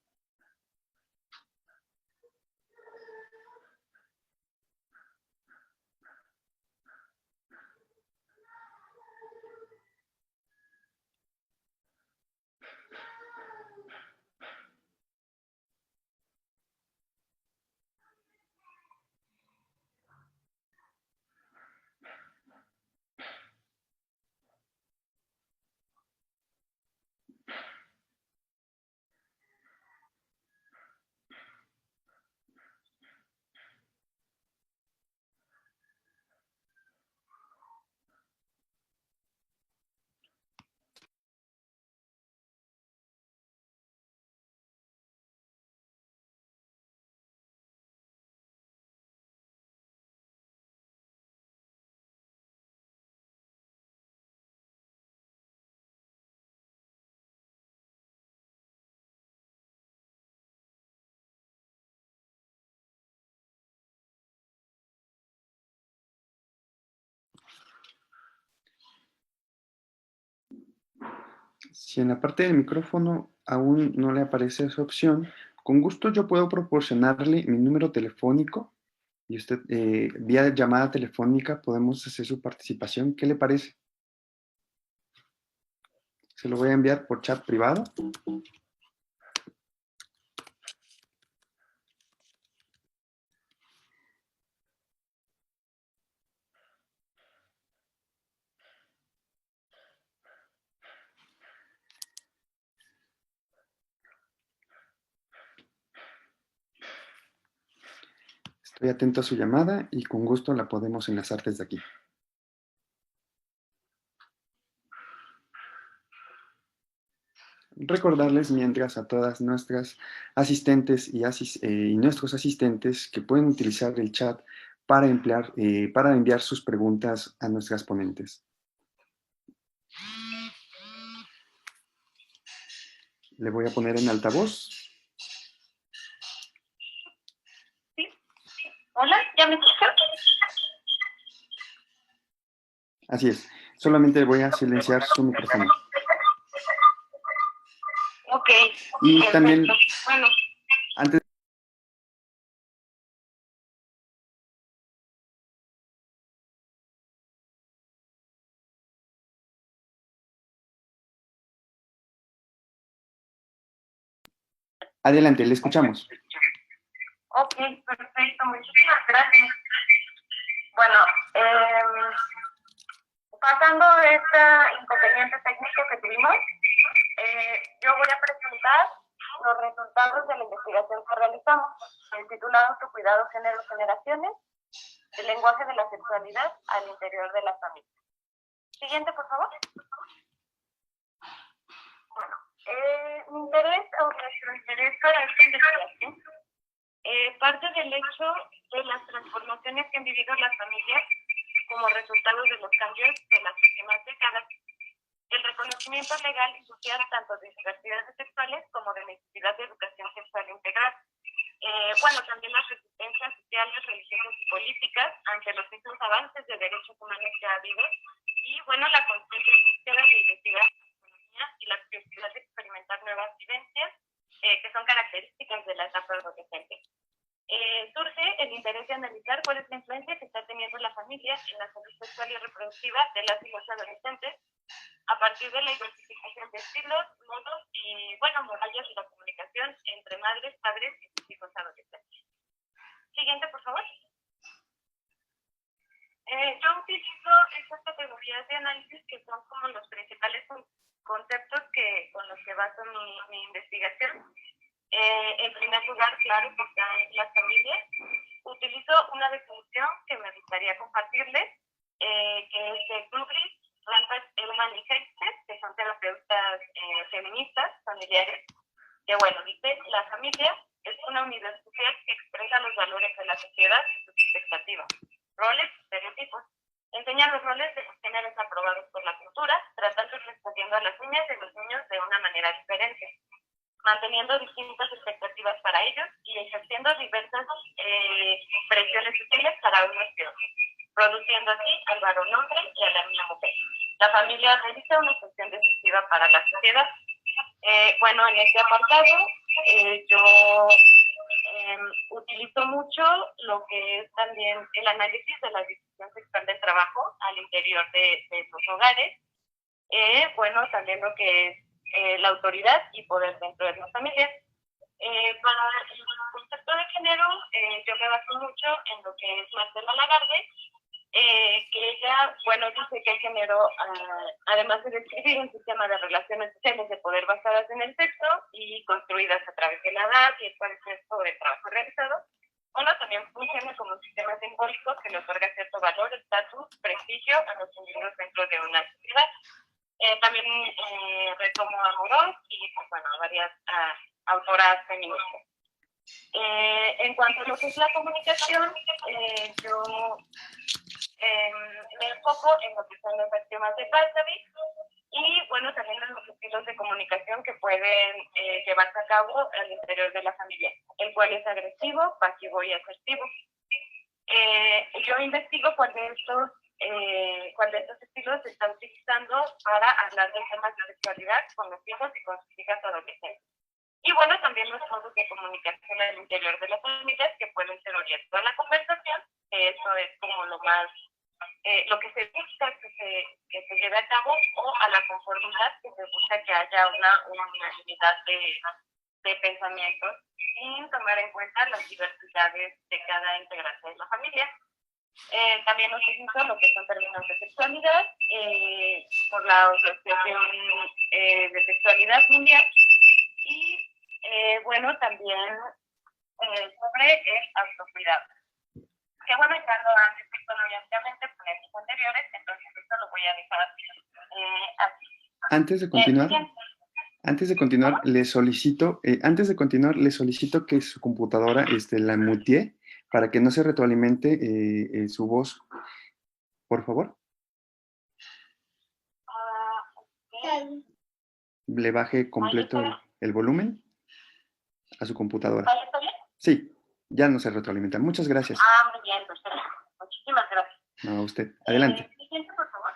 Si en la parte del micrófono aún no le aparece esa opción, con gusto yo puedo proporcionarle mi número telefónico y usted, vía llamada telefónica, podemos hacer su participación. ¿Qué le parece? Se lo voy a enviar por chat privado. Estoy atento a su llamada y con gusto la podemos enlazar desde aquí. recordarles mientras a todas nuestras asistentes y nuestros asistentes que pueden utilizar el chat para enviar sus preguntas a nuestras ponentes. Le voy a poner en altavoz. Sí. Hola, ¿ya me escuchan? Así es. Solamente voy a silenciar su micrófono. Ok. Y Perfecto. también, Bueno, antes adelante, le escuchamos. ok, perfecto. Muchísimas gracias. Bueno, pasando este inconveniente técnico que tuvimos, yo voy a presentar los resultados de la investigación que realizamos, titulado Tu cuidado, género, generaciones, el lenguaje de la sexualidad al interior de la familia. Siguiente, por favor. Bueno, nuestro interés para esta investigación parte del hecho de las transformaciones que han vivido las familias como resultado de los cambios de las últimas décadas. El reconocimiento legal y social tanto de diversidades sexuales como de necesidad de educación sexual integral. También las resistencias sociales, religiosas y políticas ante los mismos avances de derechos humanos que ha habido y, la constante búsqueda de identidad, autonomía y la curiosidad de experimentar nuevas vivencias que son características de la etapa adolescente. Surge el interés de analizar cuál es la influencia que está teniendo la familia en la salud sexual y reproductiva de las y los adolescentes a partir de la identificación de estilos, modos y, murallas de la comunicación entre madres, padres y sus hijos adolescentes. Siguiente, por favor. Yo utilizo estas categorías de análisis que son como los principales conceptos con los que baso mi investigación. En primer lugar, claro, están las familias. Utilizo una definición que me gustaría compartirles, que es de Rubris, Rampart, Elman y Hexter, que son terapeutas feministas, familiares, que dice, la familia es una unidad social que expresa los valores de la sociedad y sus expectativas, roles y estereotipos. Enseña los roles de los géneros aprobados por la cultura, tratando y respondiendo a las niñas y los niños de una manera diferente, manteniendo distintas expectativas para ellos y ejerciendo diversas presiones sutiles para unos y otros, produciendo así al varón hombre y a la niña mujer. La familia realiza una función decisiva para la sociedad. En este apartado yo utilizo mucho lo que es también el análisis de la decisión sexual del trabajo al interior de los hogares. También lo que es la autoridad y poder dentro de las familias. Para el concepto de género, yo me baso mucho en lo que es Marcela Lagarde, que ella, dice que el género, además de describir un sistema de relaciones sociales de poder basadas en el sexo y construidas a través de la edad y el contexto de trabajo realizado, también funciona como un sistema simbólico que le otorga cierto valor, estatus, prestigio a los individuos dentro de una sociedad. También retomo a Morón y varias autoras feministas. En cuanto a lo que es la comunicación, yo me enfoco en lo que son los esquemas de Balsavik y también en los estilos de comunicación que pueden llevarse a cabo al interior de la familia, el cual es agresivo, pasivo y asertivo. Yo investigo cuál de estos estilos se está utilizando para hablar de temas de sexualidad con los hijos y con sus hijas adolescentes. Y también los modos de comunicación al interior de las familias que pueden ser orientados a la conversación, que eso es como lo más, lo que se busca que se lleve a cabo, o a la conformidad, que se busca que haya una unidad de pensamientos sin tomar en cuenta las diversidades de cada integrante de la familia. También utilizo lo que son términos de sexualidad por la Asociación de Sexualidad Mundial y también sobre el autocuidado. Que entrando antes obviamente con esos anteriores, entonces esto lo voy a dejar así. Antes de continuar, Antes de continuar, le solicito que su computadora la mutee para que no se retroalimente su voz, por favor. Ok. Le baje completo el volumen a su computadora. ¿Ahí está bien? Sí, ya no se retroalimenta. Muchas gracias. Muy bien, perfecto. Muchísimas gracias. No, a usted. Adelante. Siguiente, por favor.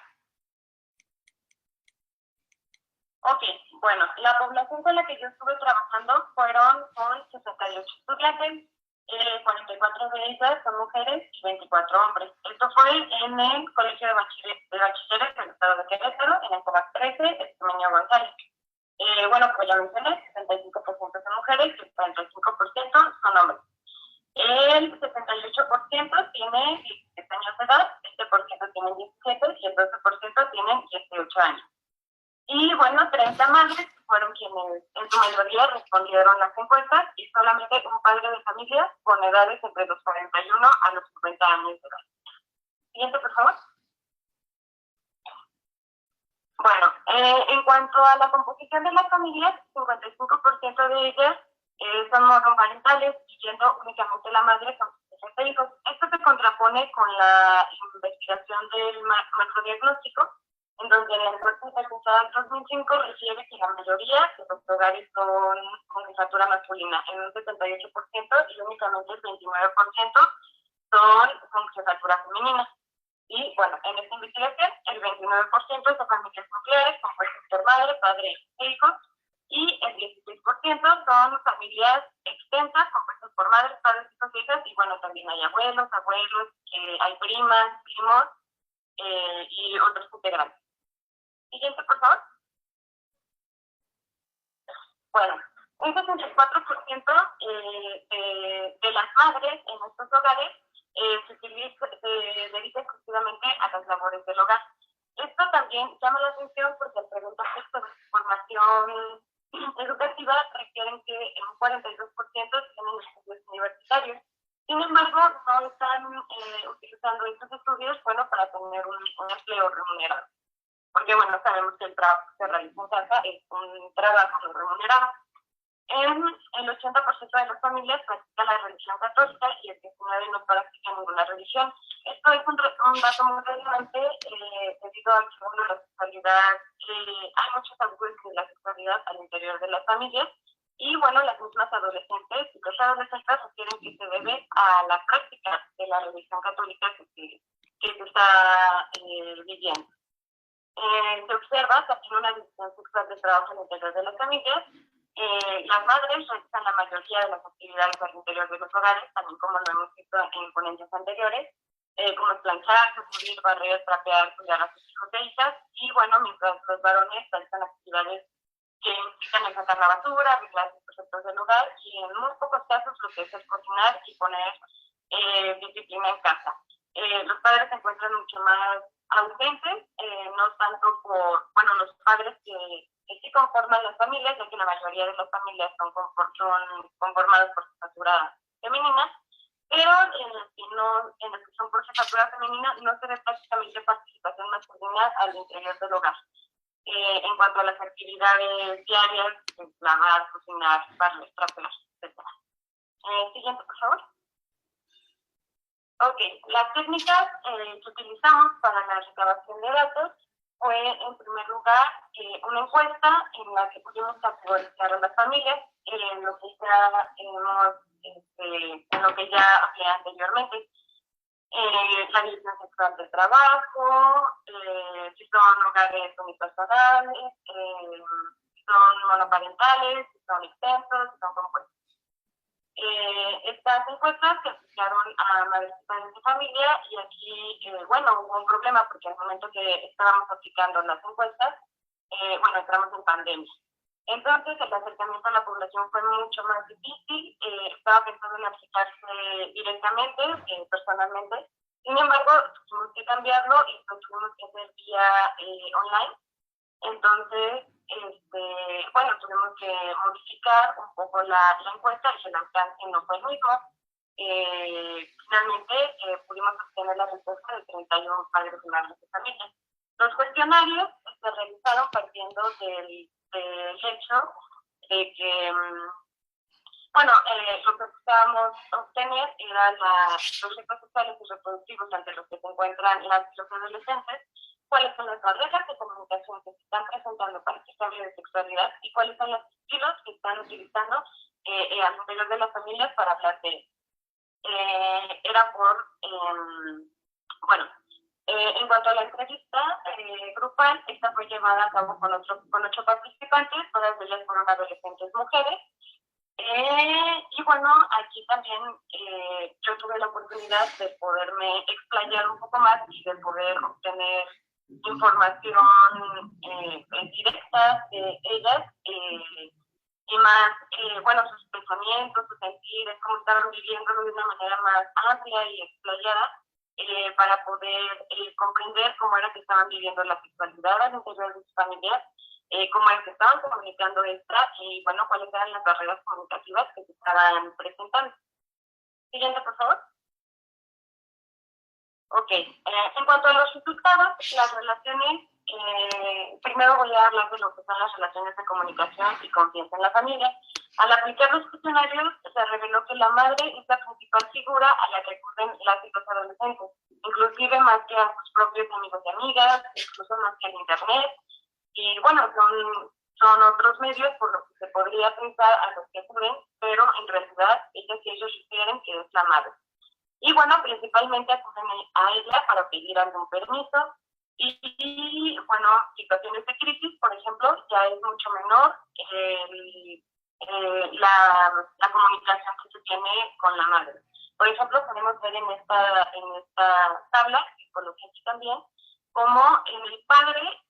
Ok, bueno, la población con la que yo estuve trabajando fueron con 68 estudiantes, 44 de ellas son mujeres y 24 hombres. Esto fue en el Colegio de Bachilleres del Estado de Querétaro, en el COVAC 13, Extremeño González. Bueno, como ya mencioné, 65% son mujeres y el 45% son hombres. El 78% tiene 17 años de edad, el 7% tienen 17 y el 12% tienen 18 años. Y bueno, 30 madres fueron quienes en su mayoría respondieron las encuestas y solamente un padre de familia con edades entre los 41 a los 50 años de edad. Siguiente, por favor. Bueno, en cuanto a la composición de las familias, 55% de ellas son monoparentales, siendo únicamente la madre con 60 hijos. Esto se contrapone con la investigación del macrodiagnóstico, en donde en la encuesta realizada en 2005 refiere que la mayoría de los hogares son con jefatura masculina, en un 78%, y únicamente el 29% son con jefatura femenina. Y bueno, en esta investigación, el 29% son familias nucleares compuestas por madre, padre e hijos, y el 16% son familias extensas compuestas por madres, padres, hijos e hijas, y bueno, también hay abuelos, hay primas, primos y otros integrantes. Siguiente, por favor. Bueno, un 64% de las madres en estos hogares se dedica exclusivamente a las labores del hogar. Esto también llama la atención porque al preguntar sobre formación educativa refieren que un 42% tienen estudios universitarios. Sin embargo, no están utilizando estos estudios para tener un empleo remunerado. Porque bueno, sabemos que el trabajo que se realiza en casa es un trabajo no remunerado. El 80% de las familias practica la religión católica y el 19% no practica ninguna religión. Esto es un dato muy relevante debido a que la sexualidad, hay muchos tabúes de la sexualidad al interior de las familias y bueno, las mismas adolescentes y los adolescentes refieren que se debe a la práctica de la religión católica que se está viviendo. Se observa también una división sexual de trabajo al interior de las familias. Las madres realizan la mayoría de las actividades al interior de los hogares, también como lo hemos visto en ponencias anteriores, como planchar, sacudir, barrer, trapear, cuidar a sus hijos e hijas, y bueno, mientras los varones realizan actividades que implican el sacar la basura, arreglar los proyectos del hogar, y en muy pocos casos lo que es cocinar y poner disciplina en casa. Los padres se encuentran mucho más ausentes, no tanto por, los padres que sí conforman las familias, ya que la mayoría de las familias son conformadas por jefatura femenina, pero en las que son por jefatura femenina no se ve prácticamente participación masculina al interior del hogar. En cuanto a las actividades diarias, lavar, cocinar, barrer, trapear, etc. Siguiente, por favor. Ok, las técnicas que utilizamos para la recabación de datos fue, en primer lugar, una encuesta en la que pudimos categorizar a las familias en lo que ya hablé anteriormente. La división sexual del trabajo, si son hogares unipersonales, si son monoparentales, si son extensos, si son compuestos. Estas encuestas se aplicaron a madres y padres de familia y aquí, hubo un problema porque al momento que estábamos aplicando las encuestas, entramos en pandemia. Entonces, el acercamiento a la población fue mucho más difícil. Estaba pensando en aplicarse directamente, personalmente. Sin embargo, tuvimos que cambiarlo y lo tuvimos que hacer vía online. Entonces, tuvimos que modificar un poco la encuesta y el alcance no fue el mismo. Finalmente, pudimos obtener la respuesta de 31 padres y madres de familia. Los cuestionarios se realizaron partiendo del del hecho de que, bueno, lo que buscábamos obtener eran los riesgos sexuales y reproductivos ante los que se encuentran los adolescentes, cuáles son las barreras de comunicación que se están presentando para que se hable de sexualidad y cuáles son los estilos que están utilizando al interior de las familias para hablar de él. Era por, bueno, en cuanto a la entrevista grupal, esta fue llevada a cabo con 8 participantes, todas ellas fueron adolescentes mujeres. Y bueno, aquí también yo tuve la oportunidad de poderme explayar un poco más y de poder obtener información directa de ellas y más, bueno, sus pensamientos, sus sentires, cómo estaban viviéndolo de una manera más amplia y explayada para poder comprender cómo era que estaban viviendo la sexualidad al interior de sus familias, cómo era que estaban comunicando esta y, bueno, cuáles eran las barreras comunicativas que se estaban presentando. Siguiente, por favor. Ok, en cuanto a los resultados, las relaciones, primero voy a hablar de lo que son las relaciones de comunicación y confianza en la familia. Al aplicar los cuestionarios, se reveló que la madre es la principal figura a la que acuden las y los adolescentes, inclusive más que a sus propios amigos y amigas, incluso más que al internet. Y bueno, son otros medios por los que se podría pensar a los que acuden, pero en realidad ellas y ellos refieren que es la madre. Y bueno, principalmente acuden a ella para pedir algún permiso y bueno, situaciones de crisis, por ejemplo, ya es mucho menor la comunicación que se tiene con la madre. Por ejemplo, podemos ver en esta tabla, que coloqué aquí también, como en el padre,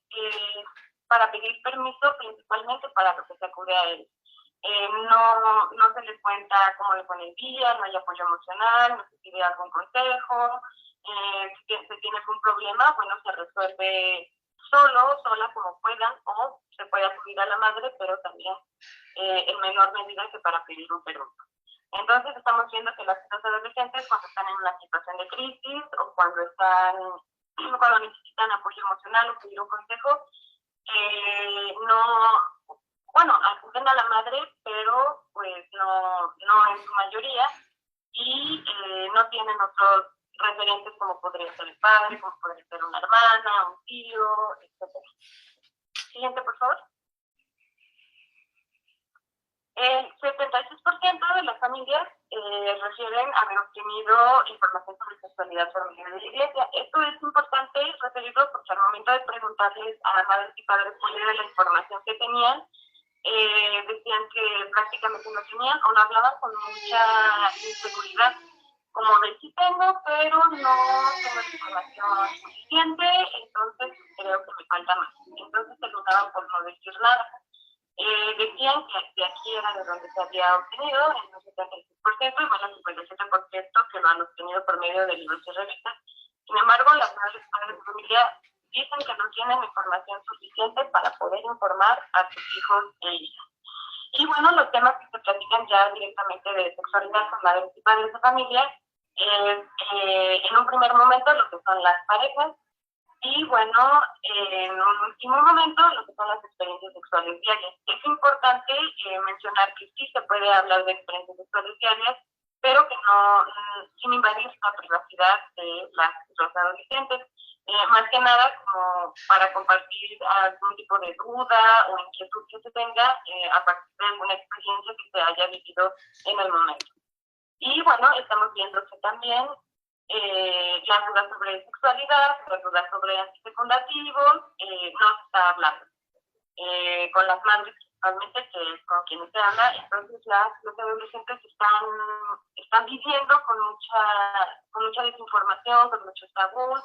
para pedir permiso principalmente para lo que se acude a él. No se les cuenta cómo le pone el día, no hay apoyo emocional, no se pide algún consejo, si se tiene algún problema, bueno, se resuelve sola, como puedan, o se puede acudir a la madre, pero también en menor medida que para pedir un permiso. Entonces estamos viendo que las adolescentes, cuando están en una situación de crisis o cuando necesitan apoyo emocional o pedir un consejo, acuden a la madre, pero pues no en su mayoría, y no tienen otros referentes como podría ser el padre, como podría ser una hermana, un tío, etc. Siguiente, por favor. El 76% de las familias refieren haber obtenido información sobre sexualidad por medio de la iglesia. Esto es importante referirlo porque al momento de preguntarles a madres y padres cuál era la información que tenían, decían que prácticamente no tenían o no hablaban con mucha inseguridad, como de sí tengo, pero no tengo información suficiente, entonces creo que me falta más. Entonces se dudaban por no decir nada. Decían que de aquí era de donde se había obtenido, en un 76%, y bueno, el 57% que lo han obtenido por medio de libros y revistas. Sin embargo, las madres y padres de familia dicen que no tienen información suficiente para poder informar a sus hijos e hijas. Y bueno, los temas que se platican ya directamente de sexualidad con madres y padres de familia es, en un primer momento, lo que son las parejas, y bueno, en un último momento, lo que son las experiencias sexuales diarias. Es importante mencionar que sí se puede hablar de experiencias sexuales diarias, pero que no, sin invadir la privacidad de los adolescentes. Más que nada como para compartir algún tipo de duda o inquietud que se tenga a partir de alguna experiencia que se haya vivido en el momento. Y bueno, estamos viendo que también las dudas sobre sexualidad, las dudas sobre antifecundativos, no se está hablando. Con las madres principalmente, que es con quienes se habla, entonces los adolescentes están viviendo con mucha desinformación, con muchos tabús,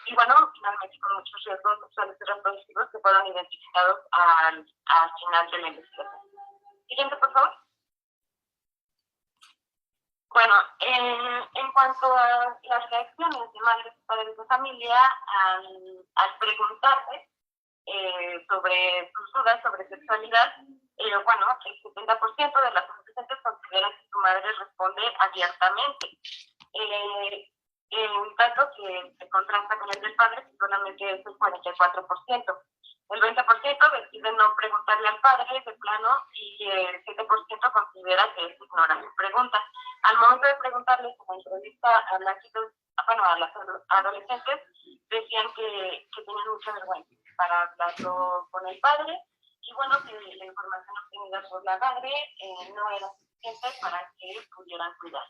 y bueno, finalmente con muchos riesgos sexuales y reproductivos que fueron identificados al final de la investigación. Siguiente, por favor. Bueno, en cuanto a las reacciones de madres y padres de familia al preguntarse sobre sus dudas sobre sexualidad, bueno, el 70% de las adolescentes consideran que su madre responde abiertamente. Un dato que se contrasta con el del padre, que solamente es el 44%. El 20% decide no preguntarle al padre de plano y el 7% considera que ignora su pregunta. Al momento de preguntarles en la entrevista a las chicas, bueno, a las adolescentes, decían que tenían mucha vergüenza para hablarlo con el padre y bueno, que la información obtenida por la madre no era suficiente para que pudieran cuidar.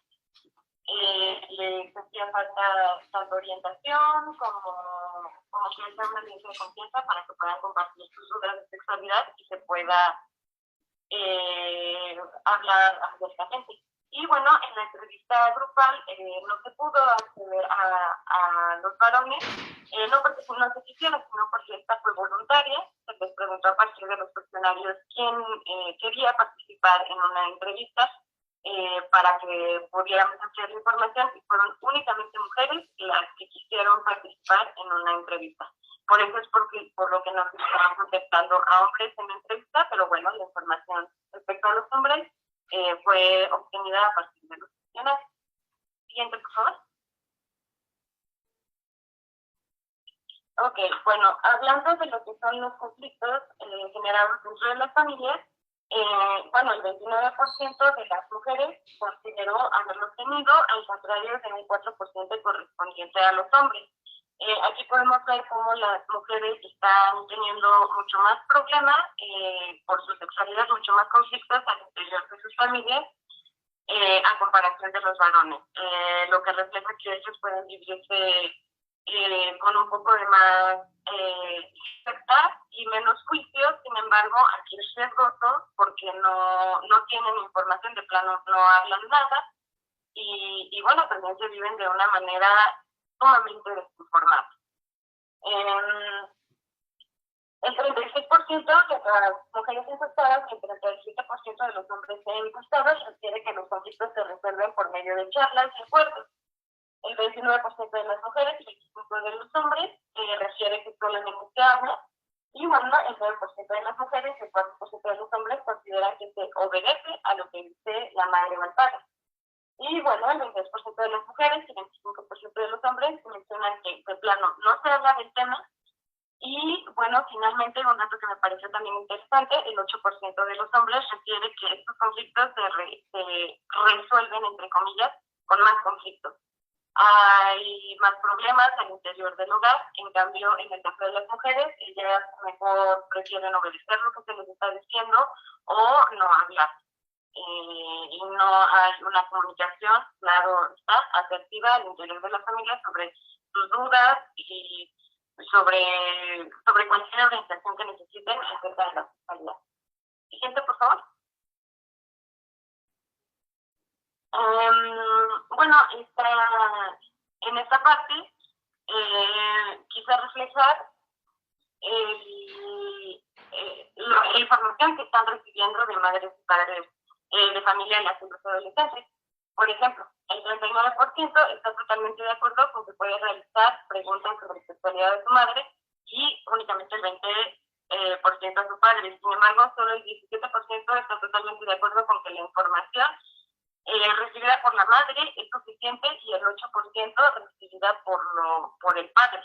Les hacía falta tanto orientación como que les da una ambiente de confianza para que puedan compartir sus dudas de sexualidad y se pueda hablar abiertamente. Y bueno, en la entrevista grupal no se pudo acceder a los varones, no porque no se quisiera, sino porque esta fue voluntaria. Se les preguntó a partir de los cuestionarios quién quería participar en una entrevista para que pudiéramos ampliar la información y fueron únicamente mujeres las que quisieron participar en una entrevista. Por eso es por lo que nos estaban contestando a hombres en la entrevista, pero bueno, la información respecto a los hombres fue obtenida a partir de los cuestionarios. Siguiente, por favor. Ok, bueno, hablando de lo que son los conflictos generados dentro de las familias, bueno, el 29% de las mujeres consideró haberlo tenido, al contrario de un 4% correspondiente a los hombres. Aquí podemos ver cómo las mujeres están teniendo mucho más problemas por su sexualidad, mucho más conflictos al interior de sus familias a comparación de los varones. Lo que refleja que ellos pueden vivirse con un poco de más libertad y menos juicios. Sin embargo, aquí es riesgoso porque no tienen información, de plano no hablan nada y bueno, también se viven de una manera sumamente desinformada. El 36% de las mujeres encuestadas y el 37% de los hombres encuestados refiere que los conflictos se resuelven por medio de charlas y acuerdos. El 29% de las mujeres y el 25% de los hombres refiere que solamente se habla. Y bueno, el 9% de las mujeres y el 4% de los hombres consideran que se obedece a lo que dice la madre o el padre. Y bueno, el 23% de las mujeres y el 25% de los hombres mencionan que de plano no se habla del tema. Y bueno, finalmente, un dato que me pareció también interesante, el 8% de los hombres refiere que estos conflictos se resuelven, entre comillas, con más conflictos. Hay más problemas al interior del hogar, en cambio, en el caso de las mujeres, ellas mejor prefieren obedecer lo que se les está diciendo o no hablar. Y no hay una comunicación, claro está, asertiva al interior de la familia sobre sus dudas y sobre cualquier orientación que necesiten acerca de la sexualidad. Siguiente, por favor. Bueno, en esta parte quise reflejar la información que están recibiendo de madres y padres de familia en las adolescentes. Por ejemplo, el 39% está totalmente de acuerdo con que puede realizar preguntas sobre sexualidad de su madre y únicamente el 20% a su padre. Sin embargo, solo el 17% está totalmente de acuerdo con que la información recibida por la madre es suficiente y el 8% recibida por el padre.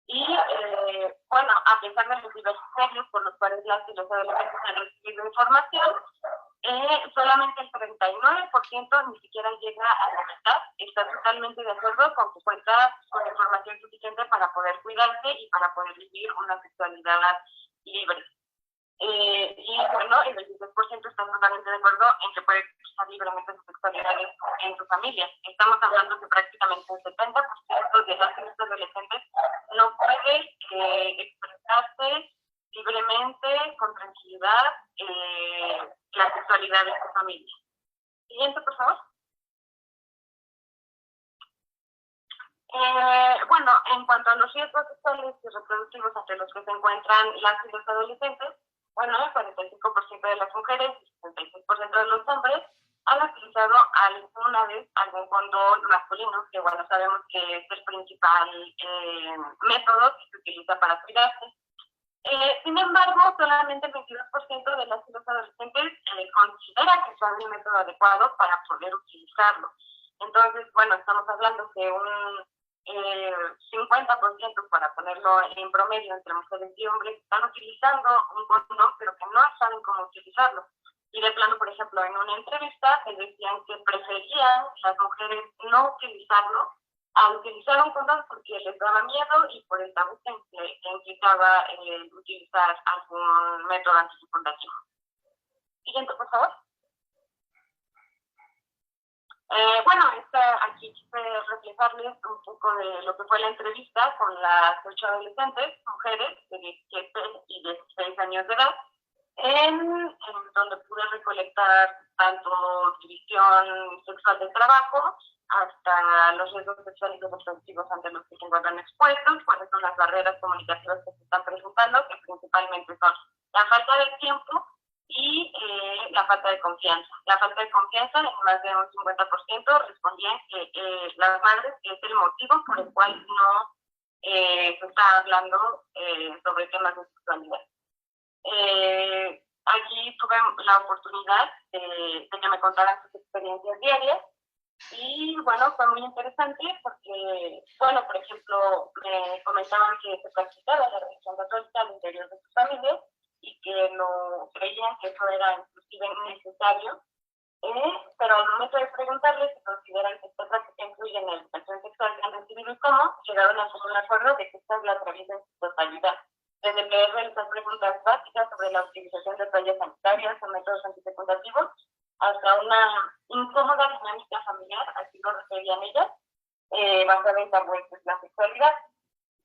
Y bueno, a pesar de los diversos medios por los cuales las y los adolescentes han recibido información, solamente el 39% ni siquiera llega a la mitad. Está totalmente de acuerdo con que cuenta con información suficiente para poder cuidarse y para poder vivir una sexualidad libre. Y bueno, el 23% está totalmente de acuerdo en que puede expresar libremente su sexualidad en su familia. Estamos hablando que prácticamente el 70% de las adolescentes no puede expresarse libremente, con tranquilidad, la sexualidad de su familia. Siguiente, por favor. Bueno, en cuanto a los riesgos sexuales y reproductivos ante los que se encuentran las y los adolescentes, bueno, el 45% de las mujeres y el 66% de los hombres han utilizado alguna vez algún condón masculino, que bueno, sabemos que es el principal método que se utiliza para cuidarse. Sin embargo, solamente el 22% de las y los adolescentes considera que es el método adecuado para poder utilizarlo. Entonces, bueno, estamos hablando de un 50%, para ponerlo en promedio entre mujeres y hombres, están utilizando un condón, pero que no saben cómo utilizarlo. Y de plano, por ejemplo, en una entrevista me decían que preferían las mujeres no utilizarlo a utilizar un condón porque les daba miedo y por el tabú que implicaba utilizar algún método antifecundativo. Siguiente, por favor. Bueno, aquí quise reflejarles un poco de lo que fue la entrevista con las 8 adolescentes, mujeres de 17 y 16 años de edad, en donde pude recolectar tanto división sexual del trabajo hasta los riesgos sexuales y reproductivos ante los que se encuentran expuestos, cuáles son las barreras comunicativas que se están presentando, que principalmente son la falta de tiempo y la falta de confianza. La falta de confianza, en más de un 50% respondían que las madres es el motivo por el cual no se está hablando sobre temas de sexualidad. Allí tuve la oportunidad de que me contaran sus experiencias diarias y bueno, fue muy interesante porque, bueno, por ejemplo, me comentaban que se practicaba la religión católica al interior de sus familias y que no creían que eso era inclusive necesario, pero al momento de preguntarles si consideran que esta práctica influye en la educación sexual que han recibido y cómo, llegaron a un acuerdo de que esta la atraviesan en su totalidad. Desde poder realizar preguntas básicas sobre la utilización de toallas sanitarias o métodos antifecundativos, hasta una incómoda dinámica familiar, así lo referían ellas, basada en tabúes de la sexualidad.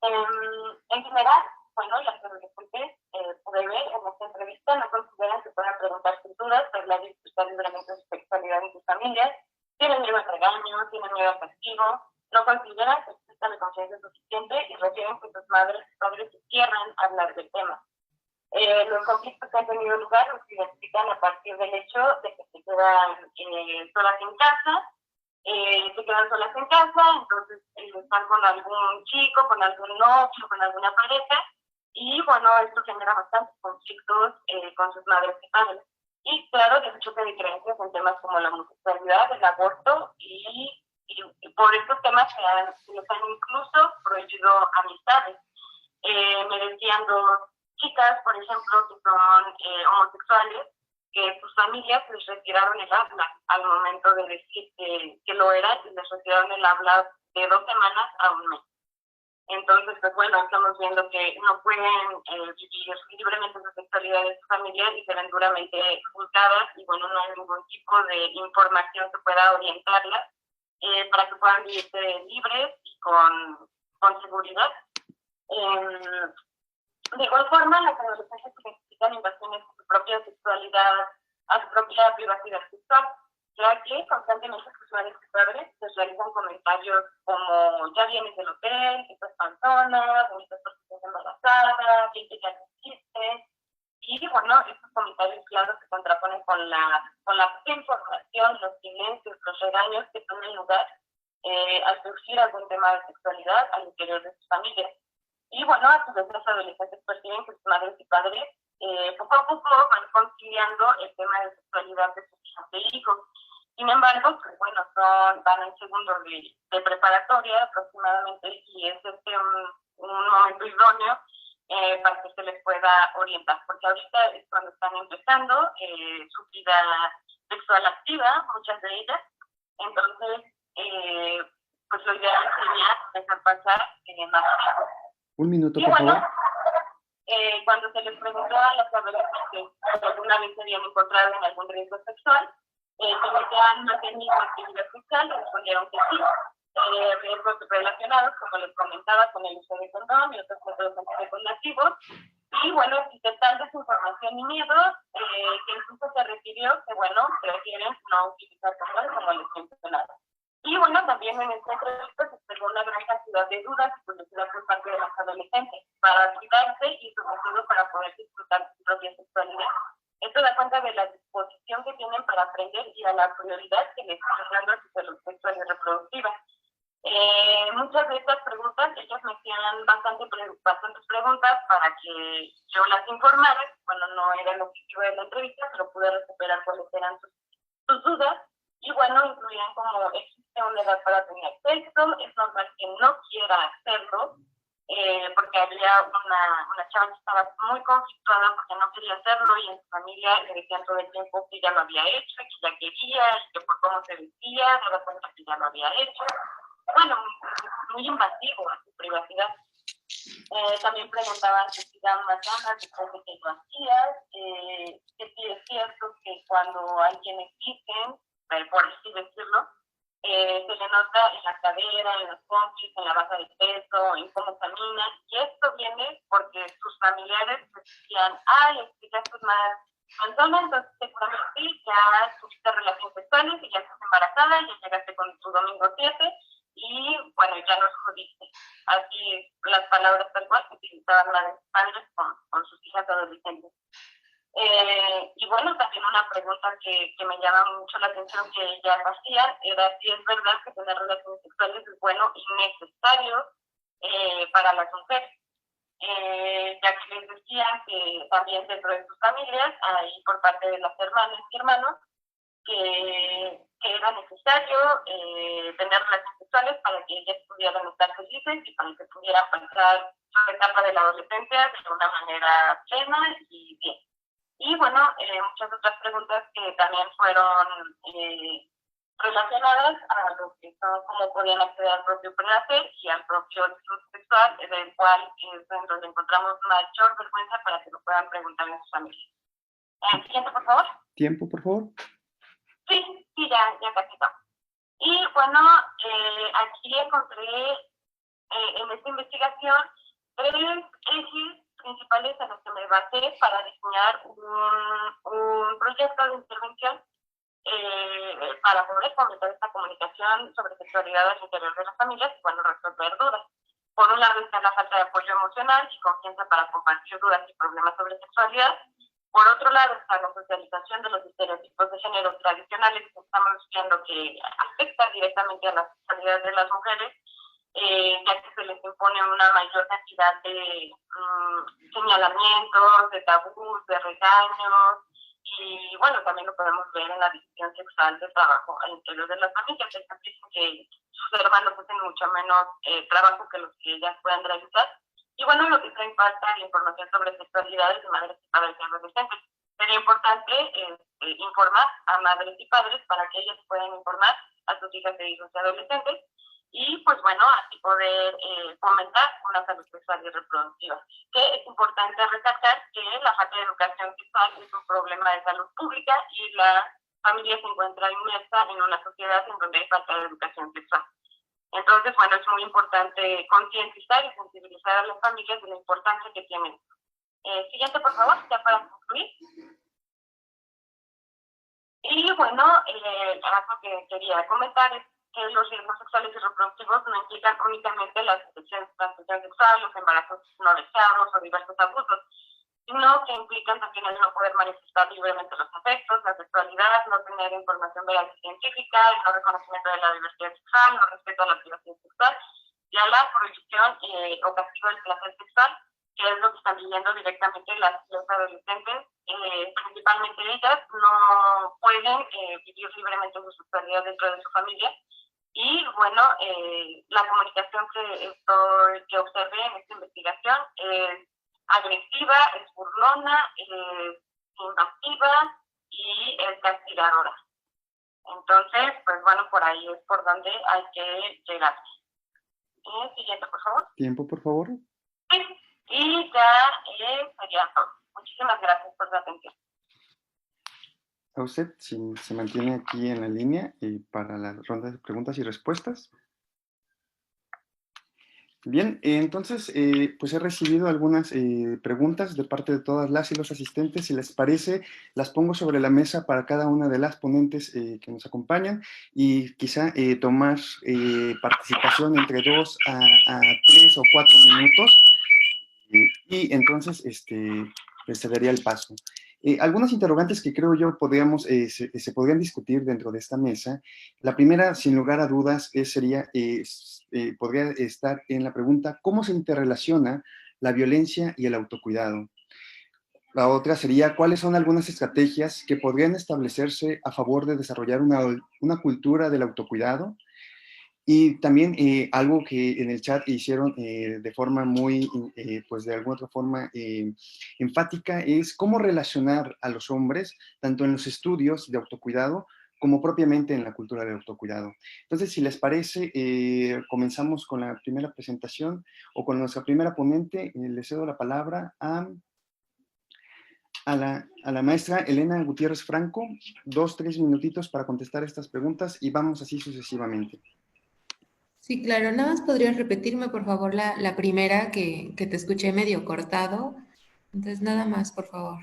En general, bueno, las adolescentes pude ver en esta entrevista no consideran que puedan preguntar sus dudas, hablar y disfrutar libremente de su sexualidad en sus familias, tienen miedo al regaño, tienen miedo al castigo, no consideran que exista la confianza suficiente y refieren que sus madres y padres se cierran a hablar del tema. Los conflictos que han tenido lugar los identifican a partir del hecho de que se quedan solas en casa, entonces están con algún chico, con algún novio, con alguna pareja, y bueno, esto genera bastantes conflictos con sus madres y padres. Y claro, de choque de creencias en temas como la homosexualidad, el aborto, y por estos temas se les han incluso prohibido amistades. Me decían dos chicas, por ejemplo, que son homosexuales, que sus familias les retiraron el habla al momento de decir que lo era, y les retiraron el habla de 2 semanas a 1 mes. Entonces, pues bueno, estamos viendo que no pueden vivir libremente su sexualidad en su familia y se ven duramente juzgadas y bueno, no hay ningún tipo de información que pueda orientarlas para que puedan vivirse libres y con seguridad. De igual forma, las adolescentes identifican invasiones a su propia sexualidad, a su propia privacidad sexual, ya que constantemente sus madres y padres les realizan comentarios como ya vienes del hotel, estás panzona, bonitas porque estás embarazada, que ya no existe. Y bueno, estos comentarios claros se contraponen con la información, los silencios, los regaños que toman lugar al surgir algún tema de sexualidad al interior de sus familias. Y bueno, a su vez los adolescentes perciben que sus madres y padres poco a poco van conciliando el tema de sexualidad de sus hijas e hijos. Sin embargo, pues bueno, van en segundo de preparatoria aproximadamente y es un momento idóneo para que se les pueda orientar, porque ahorita es cuando están empezando su vida sexual activa, muchas de ellas. Entonces, pues lo ideal sería dejar pasar más tiempo. 1 minuto, y por bueno, favor. Cuando se les preguntó a las adolescentes si alguna vez se habían encontrado en algún riesgo sexual, que han mantenido actividad sexual, respondieron que sí. Riesgos relacionados, como les comentaba, con el uso de condón y otros métodos antifecundativos. Y bueno, existe tal desinformación y miedo que incluso se refirió que, bueno, prefieren no utilizar condón, como les mencionaba. Y bueno, también en esta entrevista se observó una gran cantidad de dudas y curiosidad por parte de las adolescentes para cuidarse y sobre todo para poder disfrutar de su propia sexualidad. Esto da cuenta de la disposición que tienen para aprender y a la prioridad que les están dando a su salud sexual y reproductiva. Muchas de estas preguntas, ellas me hacían bastantes preguntas para que yo las informara. Bueno, no era el objetivo de la entrevista, pero pude recuperar cuáles eran sus dudas. Y bueno, incluían como existe existe una edad para tener sexo, es normal que no quiera hacerlo, porque había una chava que estaba muy conflictuada porque no quería hacerlo y en su familia le decían todo el tiempo que ya lo había hecho, que ya quería, y que por cómo se vestía, daba cuenta que ya lo había hecho. Bueno, muy invasivo a su privacidad. También preguntaban si te daban más ganas después de que lo hacías, que sí es cierto que cuando hay quienes dicen, por así decirlo, se le nota en la cadera, en los pompis, en la baja de peso, en cómo camina, y esto viene porque sus familiares decían, ay, es que ya estás más cansona, entonces seguramente ya tuviste relaciones sexuales y ya estás embarazada, ya llegaste con tu domingo 7, y bueno, ya nos jodiste. Así las palabras tal cual que utilizaban madres y padres con sus hijas adolescentes. Y bueno, también una pregunta que me llama mucho la atención que ellas hacían era si es verdad que tener relaciones sexuales es bueno y necesario para las mujeres. Ya que les decía que también dentro de sus familias, ahí por parte de las hermanas y hermanos, que era necesario tener relaciones sexuales para que ellas pudieran estar felices y para que pudieran pasar su etapa de la adolescencia de una manera plena y bien. Y bueno, muchas otras preguntas que también fueron relacionadas a lo que son cómo podían acceder al propio placer y al propio disfrute sexual, del cual es en donde encontramos mayor vergüenza para que lo puedan preguntar en sus familias. Siguiente, por favor. Tiempo, por favor. Sí, ya casi está. Y bueno, aquí encontré en esta investigación 3 ejes principales en los que me basé para diseñar un proyecto de intervención para poder fomentar esta comunicación sobre sexualidad al interior de las familias y bueno, resolver dudas. Por un lado está la falta de apoyo emocional y confianza para compartir dudas y problemas sobre sexualidad. Por otro lado está la socialización de los estereotipos de género tradicionales que estamos viendo que afectan directamente a la sexualidad de las mujeres, ya que se les impone una mayor cantidad de señalamientos, de tabús, de regaños, y bueno, también lo podemos ver en la división sexual de trabajo al interior de las familias. Dicen que sus hermanos hacen mucho menos trabajo que los que ellas pueden realizar. Y bueno, lo que trae falta la información sobre sexualidades de madres y padres y adolescentes. Sería importante informar a madres y padres para que ellas puedan informar a sus hijas e hijos y adolescentes y pues bueno, así poder fomentar una salud sexual y reproductiva. Que es importante recalcar que la falta de educación sexual es un problema de salud pública y la familia se encuentra inmersa en una sociedad en donde hay falta de educación sexual. Entonces, bueno, es muy importante concientizar y sensibilizar a las familias de la importancia que tienen. Siguiente, por favor, ya para concluir. Y bueno, algo que quería comentar es que los riesgos sexuales y reproductivos no implican únicamente la transmisión sexual, los embarazos no deseados o diversos abusos, sino que implican también el no poder manifestar libremente los afectos, la sexualidad, no tener información veraz y científica, el no reconocimiento de la diversidad sexual, no respeto a la privacidad sexual, y a la prohibición o castigo del placer sexual, que es lo que están viviendo directamente las adolescentes, principalmente ellas, no pueden vivir libremente su sexualidad dentro de su familia. Y bueno, la comunicación que observé en esta investigación es agresiva, es burlona, es invasiva y es castigadora. Entonces, pues bueno, por ahí es por donde hay que llegar. Siguiente, por favor. Tiempo, por favor. Sí, y ya sería todo. Muchísimas gracias por su atención. A usted, si se mantiene aquí en la línea para la ronda de preguntas y respuestas. Bien, entonces, pues he recibido algunas preguntas de parte de todas las y los asistentes. Si les parece, las pongo sobre la mesa para cada una de las ponentes que nos acompañan y quizá tomar participación entre 2 a 3 o 4 minutos. Y entonces, les cedería el paso. Algunos interrogantes que creo yo se podrían discutir dentro de esta mesa. La primera, sin lugar a dudas, podría estar en la pregunta, ¿cómo se interrelaciona la violencia y el autocuidado? La otra sería, ¿cuáles son algunas estrategias que podrían establecerse a favor de desarrollar una cultura del autocuidado? Y también algo que en el chat hicieron de forma muy, pues de alguna otra forma enfática, es cómo relacionar a los hombres, tanto en los estudios de autocuidado, como propiamente en la cultura del autocuidado. Entonces, si les parece, comenzamos con la primera presentación o con nuestra primera ponente. Le cedo la palabra a la maestra Elena Gutiérrez Franco, 2-3 minutitos para contestar estas preguntas y vamos así sucesivamente. Sí, claro. Nada más podrías repetirme, por favor, la primera que te escuché medio cortado. Entonces, nada más, por favor.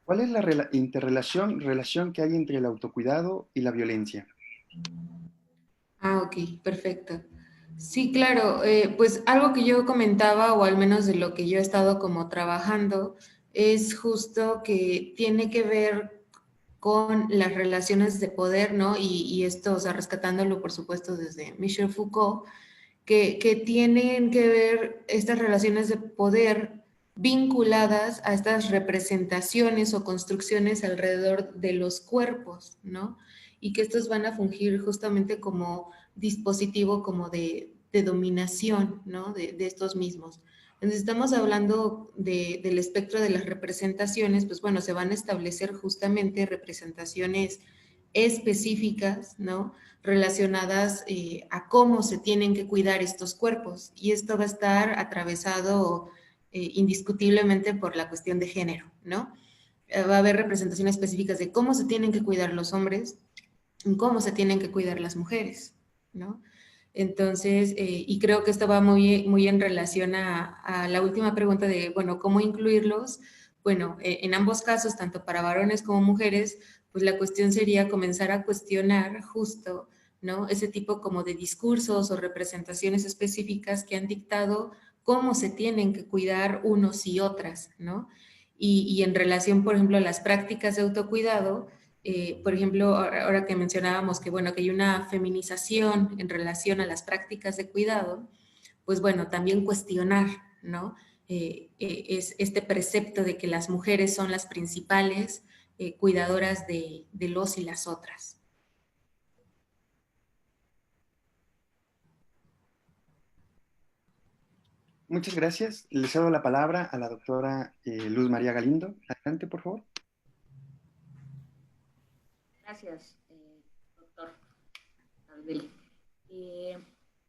¿Cuál es la relación que hay entre el autocuidado y la violencia? Ah, ok, perfecto. Sí, claro. Pues algo que yo comentaba, o al menos de lo que yo he estado como trabajando, es justo que tiene que ver con las relaciones de poder, ¿no? Y esto, o sea, rescatándolo, por supuesto, desde Michel Foucault, que tienen que ver estas relaciones de poder vinculadas a estas representaciones o construcciones alrededor de los cuerpos, ¿no? Y que estos van a fungir justamente como dispositivo como de dominación, ¿no? De estos mismos. Entonces estamos hablando del espectro de las representaciones, pues bueno, se van a establecer justamente representaciones específicas, ¿no? Relacionadas a cómo se tienen que cuidar estos cuerpos. Y esto va a estar atravesado indiscutiblemente por la cuestión de género, ¿no? Va a haber representaciones específicas de cómo se tienen que cuidar los hombres, cómo se tienen que cuidar las mujeres, ¿no? Entonces, y creo que esto va muy, muy en relación a la última pregunta de, bueno, ¿cómo incluirlos? Bueno, en ambos casos, tanto para varones como mujeres, pues la cuestión sería comenzar a cuestionar justo, ¿no? Ese tipo como de discursos o representaciones específicas que han dictado cómo se tienen que cuidar unos y otras, ¿no? Y en relación, por ejemplo, a las prácticas de autocuidado, por ejemplo, ahora que mencionábamos que, bueno, que hay una feminización en relación a las prácticas de cuidado, pues bueno, también cuestionar, ¿no? Es este precepto de que las mujeres son las principales cuidadoras de los y las otras. Muchas gracias. Le cedo la palabra a la doctora Luz María Galindo. Adelante, por favor. Gracias, doctor Aldel.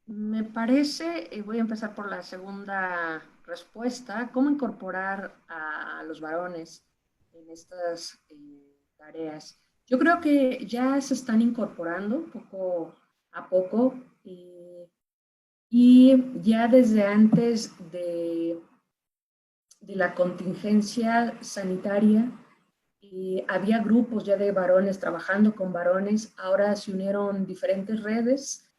Me parece, voy a empezar por la segunda respuesta, ¿cómo incorporar a los varones en estas tareas? Yo creo que ya se están incorporando poco a poco y ya desde antes de la contingencia sanitaria había grupos ya de varones trabajando con varones, ahora se unieron diferentes redes,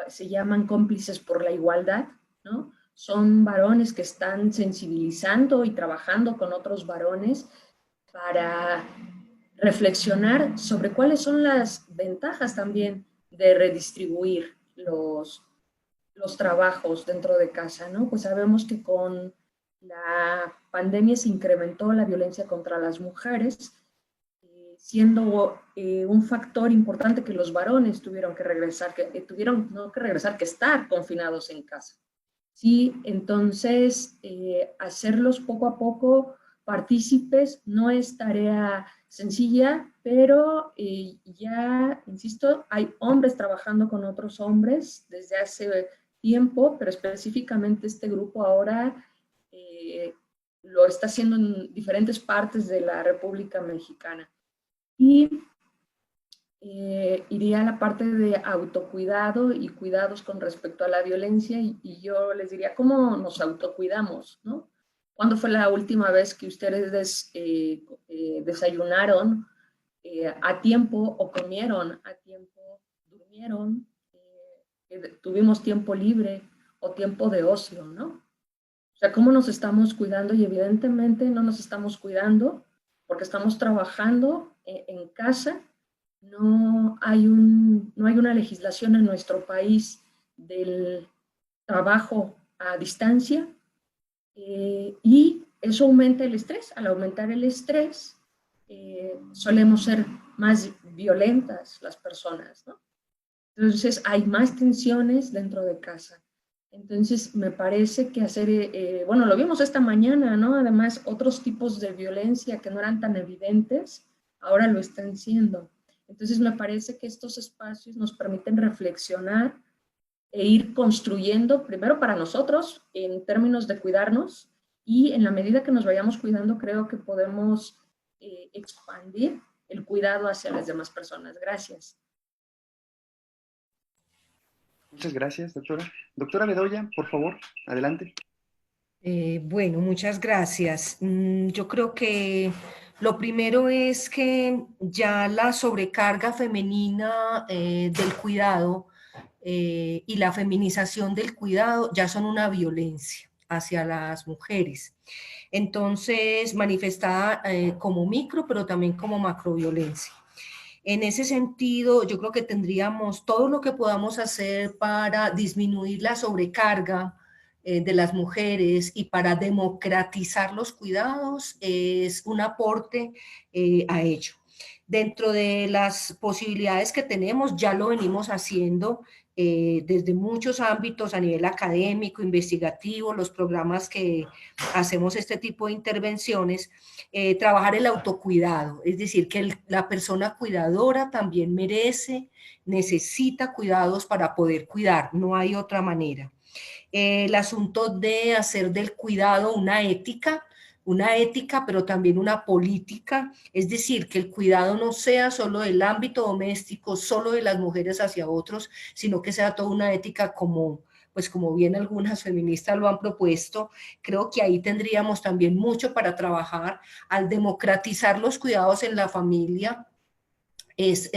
se llaman cómplices por la igualdad, ¿no? Son varones que están sensibilizando y trabajando con otros varones para reflexionar sobre cuáles son las ventajas también de redistribuir los trabajos dentro de casa, ¿no? Pues sabemos que con la pandemia se incrementó la violencia contra las mujeres, siendo un factor importante que los varones tuvieron que regresar, que estar confinados en casa. Sí, entonces hacerlos poco a poco partícipes no es tarea sencilla, pero ya, insisto, hay hombres trabajando con otros hombres desde hace tiempo, pero específicamente este grupo ahora lo está haciendo en diferentes partes de la República Mexicana. Y iría a la parte de autocuidado y cuidados con respecto a la violencia y yo les diría, ¿cómo nos autocuidamos? ¿No? ¿Cuándo fue la última vez que ustedes desayunaron a tiempo o comieron a tiempo, durmieron, tuvimos tiempo libre o tiempo de ocio, ¿no? O sea, ¿cómo nos estamos cuidando? Y evidentemente no nos estamos cuidando porque estamos trabajando en casa. No hay una legislación en nuestro país del trabajo a distancia y eso aumenta el estrés. Al aumentar el estrés, solemos ser más violentas las personas, ¿no? Entonces hay más tensiones dentro de casa. Entonces me parece que hacer, bueno, lo vimos esta mañana, ¿no? Además, otros tipos de violencia que no eran tan evidentes, ahora lo están siendo. Entonces me parece que estos espacios nos permiten reflexionar e ir construyendo, primero para nosotros, en términos de cuidarnos, y en la medida que nos vayamos cuidando, creo que podemos expandir el cuidado hacia las demás personas. Gracias. Muchas gracias, doctora. Doctora Bedoya, por favor, adelante. Bueno, muchas gracias. Yo creo que lo primero es que ya la sobrecarga femenina del cuidado y la feminización del cuidado ya son una violencia hacia las mujeres. Entonces, manifestada como micro, pero también como macroviolencia. En ese sentido, yo creo que tendríamos todo lo que podamos hacer para disminuir la sobrecarga de las mujeres y para democratizar los cuidados es un aporte a ello. Dentro de las posibilidades que tenemos, ya lo venimos haciendo desde muchos ámbitos a nivel académico, investigativo, los programas que hacemos este tipo de intervenciones, trabajar el autocuidado, es decir, que la persona cuidadora también merece, necesita cuidados para poder cuidar, no hay otra manera. El asunto de hacer del cuidado una ética, pero también una política, es decir, que el cuidado no sea solo del ámbito doméstico, solo de las mujeres hacia otros, sino que sea toda una ética común. Pues como bien algunas feministas lo han propuesto, creo que ahí tendríamos también mucho para trabajar al democratizar los cuidados en la familia, es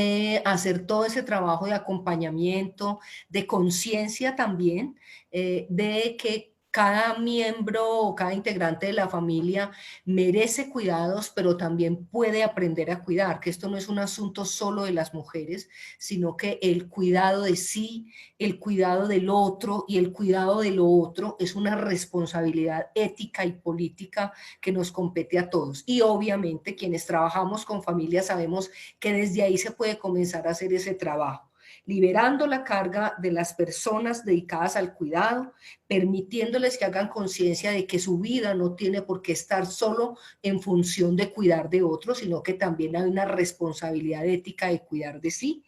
hacer todo ese trabajo de acompañamiento, de conciencia también, de que cada miembro o cada integrante de la familia merece cuidados, pero también puede aprender a cuidar, que esto no es un asunto solo de las mujeres, sino que el cuidado de sí, el cuidado del otro y el cuidado de lo otro es una responsabilidad ética y política que nos compete a todos. Y obviamente quienes trabajamos con familias sabemos que desde ahí se puede comenzar a hacer ese trabajo, liberando la carga de las personas dedicadas al cuidado, permitiéndoles que hagan conciencia de que su vida no tiene por qué estar solo en función de cuidar de otros, sino que también hay una responsabilidad ética de cuidar de sí.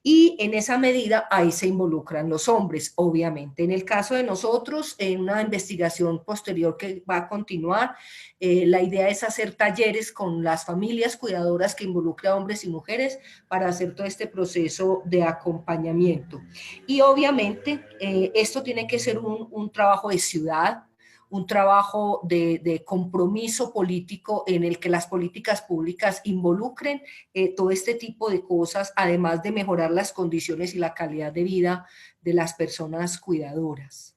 Y en esa medida ahí se involucran los hombres, obviamente. En el caso de nosotros, en una investigación posterior que va a continuar, la idea es hacer talleres con las familias cuidadoras que involucran a hombres y mujeres para hacer todo este proceso de acompañamiento. Y obviamente esto tiene que ser un trabajo de ciudad, un trabajo de compromiso político en el que las políticas públicas involucren todo este tipo de cosas, además de mejorar las condiciones y la calidad de vida de las personas cuidadoras.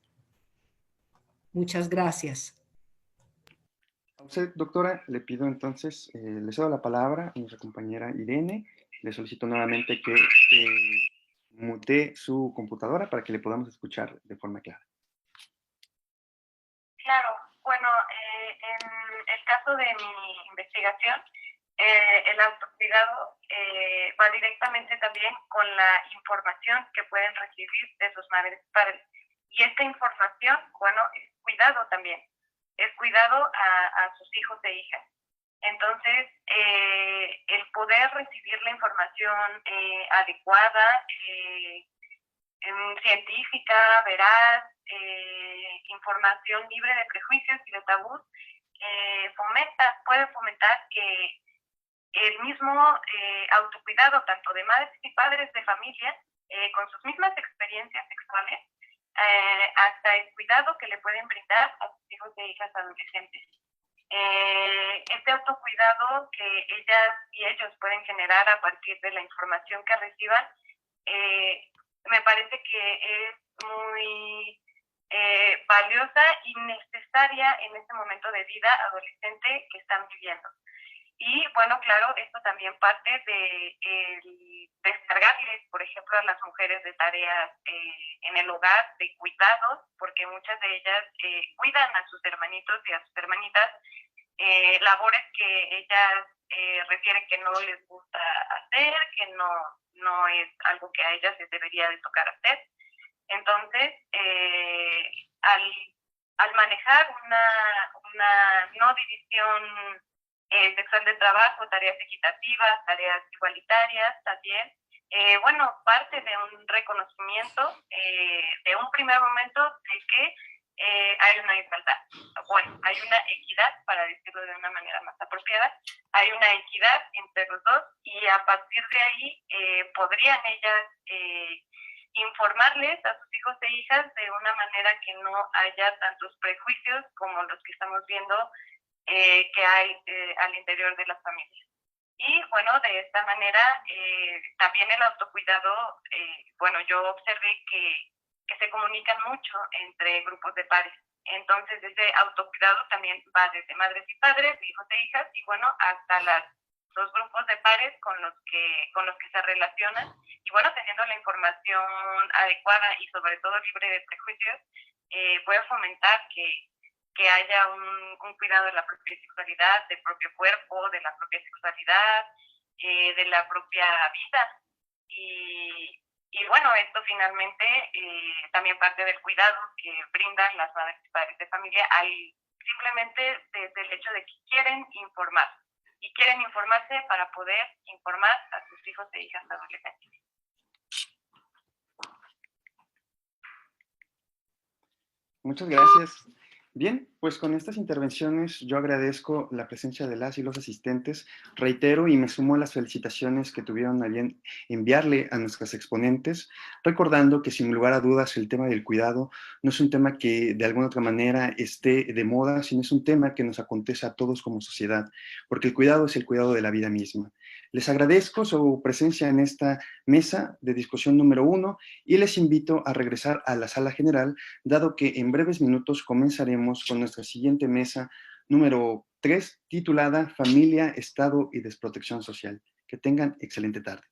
Muchas gracias. A usted, doctora, le pido entonces, le cedo la palabra a nuestra compañera Irene. Le solicito nuevamente que mutee su computadora para que le podamos escuchar de forma clara. Claro, bueno, en el caso de mi investigación, el autocuidado va directamente también con la información que pueden recibir de sus madres y padres. Y esta información, bueno, es cuidado también, es cuidado a sus hijos e hijas. Entonces, el poder recibir la información adecuada, científica, veraz, información libre de prejuicios y de tabús, puede fomentar que el mismo autocuidado, tanto de madres y padres de familia, con sus mismas experiencias sexuales, hasta el cuidado que le pueden brindar a sus hijos e hijas adolescentes. Este autocuidado que ellas y ellos pueden generar a partir de la información que reciban, me parece que es muy valiosa y necesaria en este momento de vida adolescente que están viviendo. Y bueno, claro, esto también parte de descargarles, por ejemplo, a las mujeres de tareas en el hogar, de cuidados, porque muchas de ellas cuidan a sus hermanitos y a sus hermanitas, labores que ellas refieren que no les gusta hacer, que no es algo que a ellas les debería de tocar hacer. Entonces, al manejar una no división sexual de trabajo, tareas equitativas, tareas igualitarias también, bueno, parte de un reconocimiento de un primer momento de que hay una igualdad, bueno, hay una equidad, para decirlo de una manera más apropiada, hay una equidad entre los dos y a partir de ahí podrían ellas informarles a sus hijos e hijas de una manera que no haya tantos prejuicios como los que estamos viendo que hay al interior de las familias. Y bueno, de esta manera también el autocuidado, bueno, yo observé que se comunican mucho entre grupos de pares. Entonces ese autocuidado también va desde madres y padres, hijos e hijas, y bueno, hasta los grupos de pares con los que se relacionan. Y bueno, teniendo la información adecuada y sobre todo libre de prejuicios, puede fomentar que haya un cuidado de la propia sexualidad, del propio cuerpo, de la propia sexualidad, de la propia vida. Y bueno, esto finalmente también parte del cuidado que brindan las madres y padres de familia simplemente desde el hecho de que quieren informar y quieren informarse para poder informar a sus hijos e hijas adolescentes. Muchas gracias. Bien, pues con estas intervenciones yo agradezco la presencia de las y los asistentes, reitero y me sumo a las felicitaciones que tuvieron a bien enviarle a nuestras exponentes, recordando que sin lugar a dudas el tema del cuidado no es un tema que de alguna otra manera esté de moda, sino es un tema que nos acontece a todos como sociedad, porque el cuidado es el cuidado de la vida misma. Les agradezco su presencia en esta mesa de discusión número 1 y les invito a regresar a la sala general, dado que en breves minutos comenzaremos con nuestra siguiente mesa número 3, titulada Familia, Estado y Desprotección Social. Que tengan excelente tarde.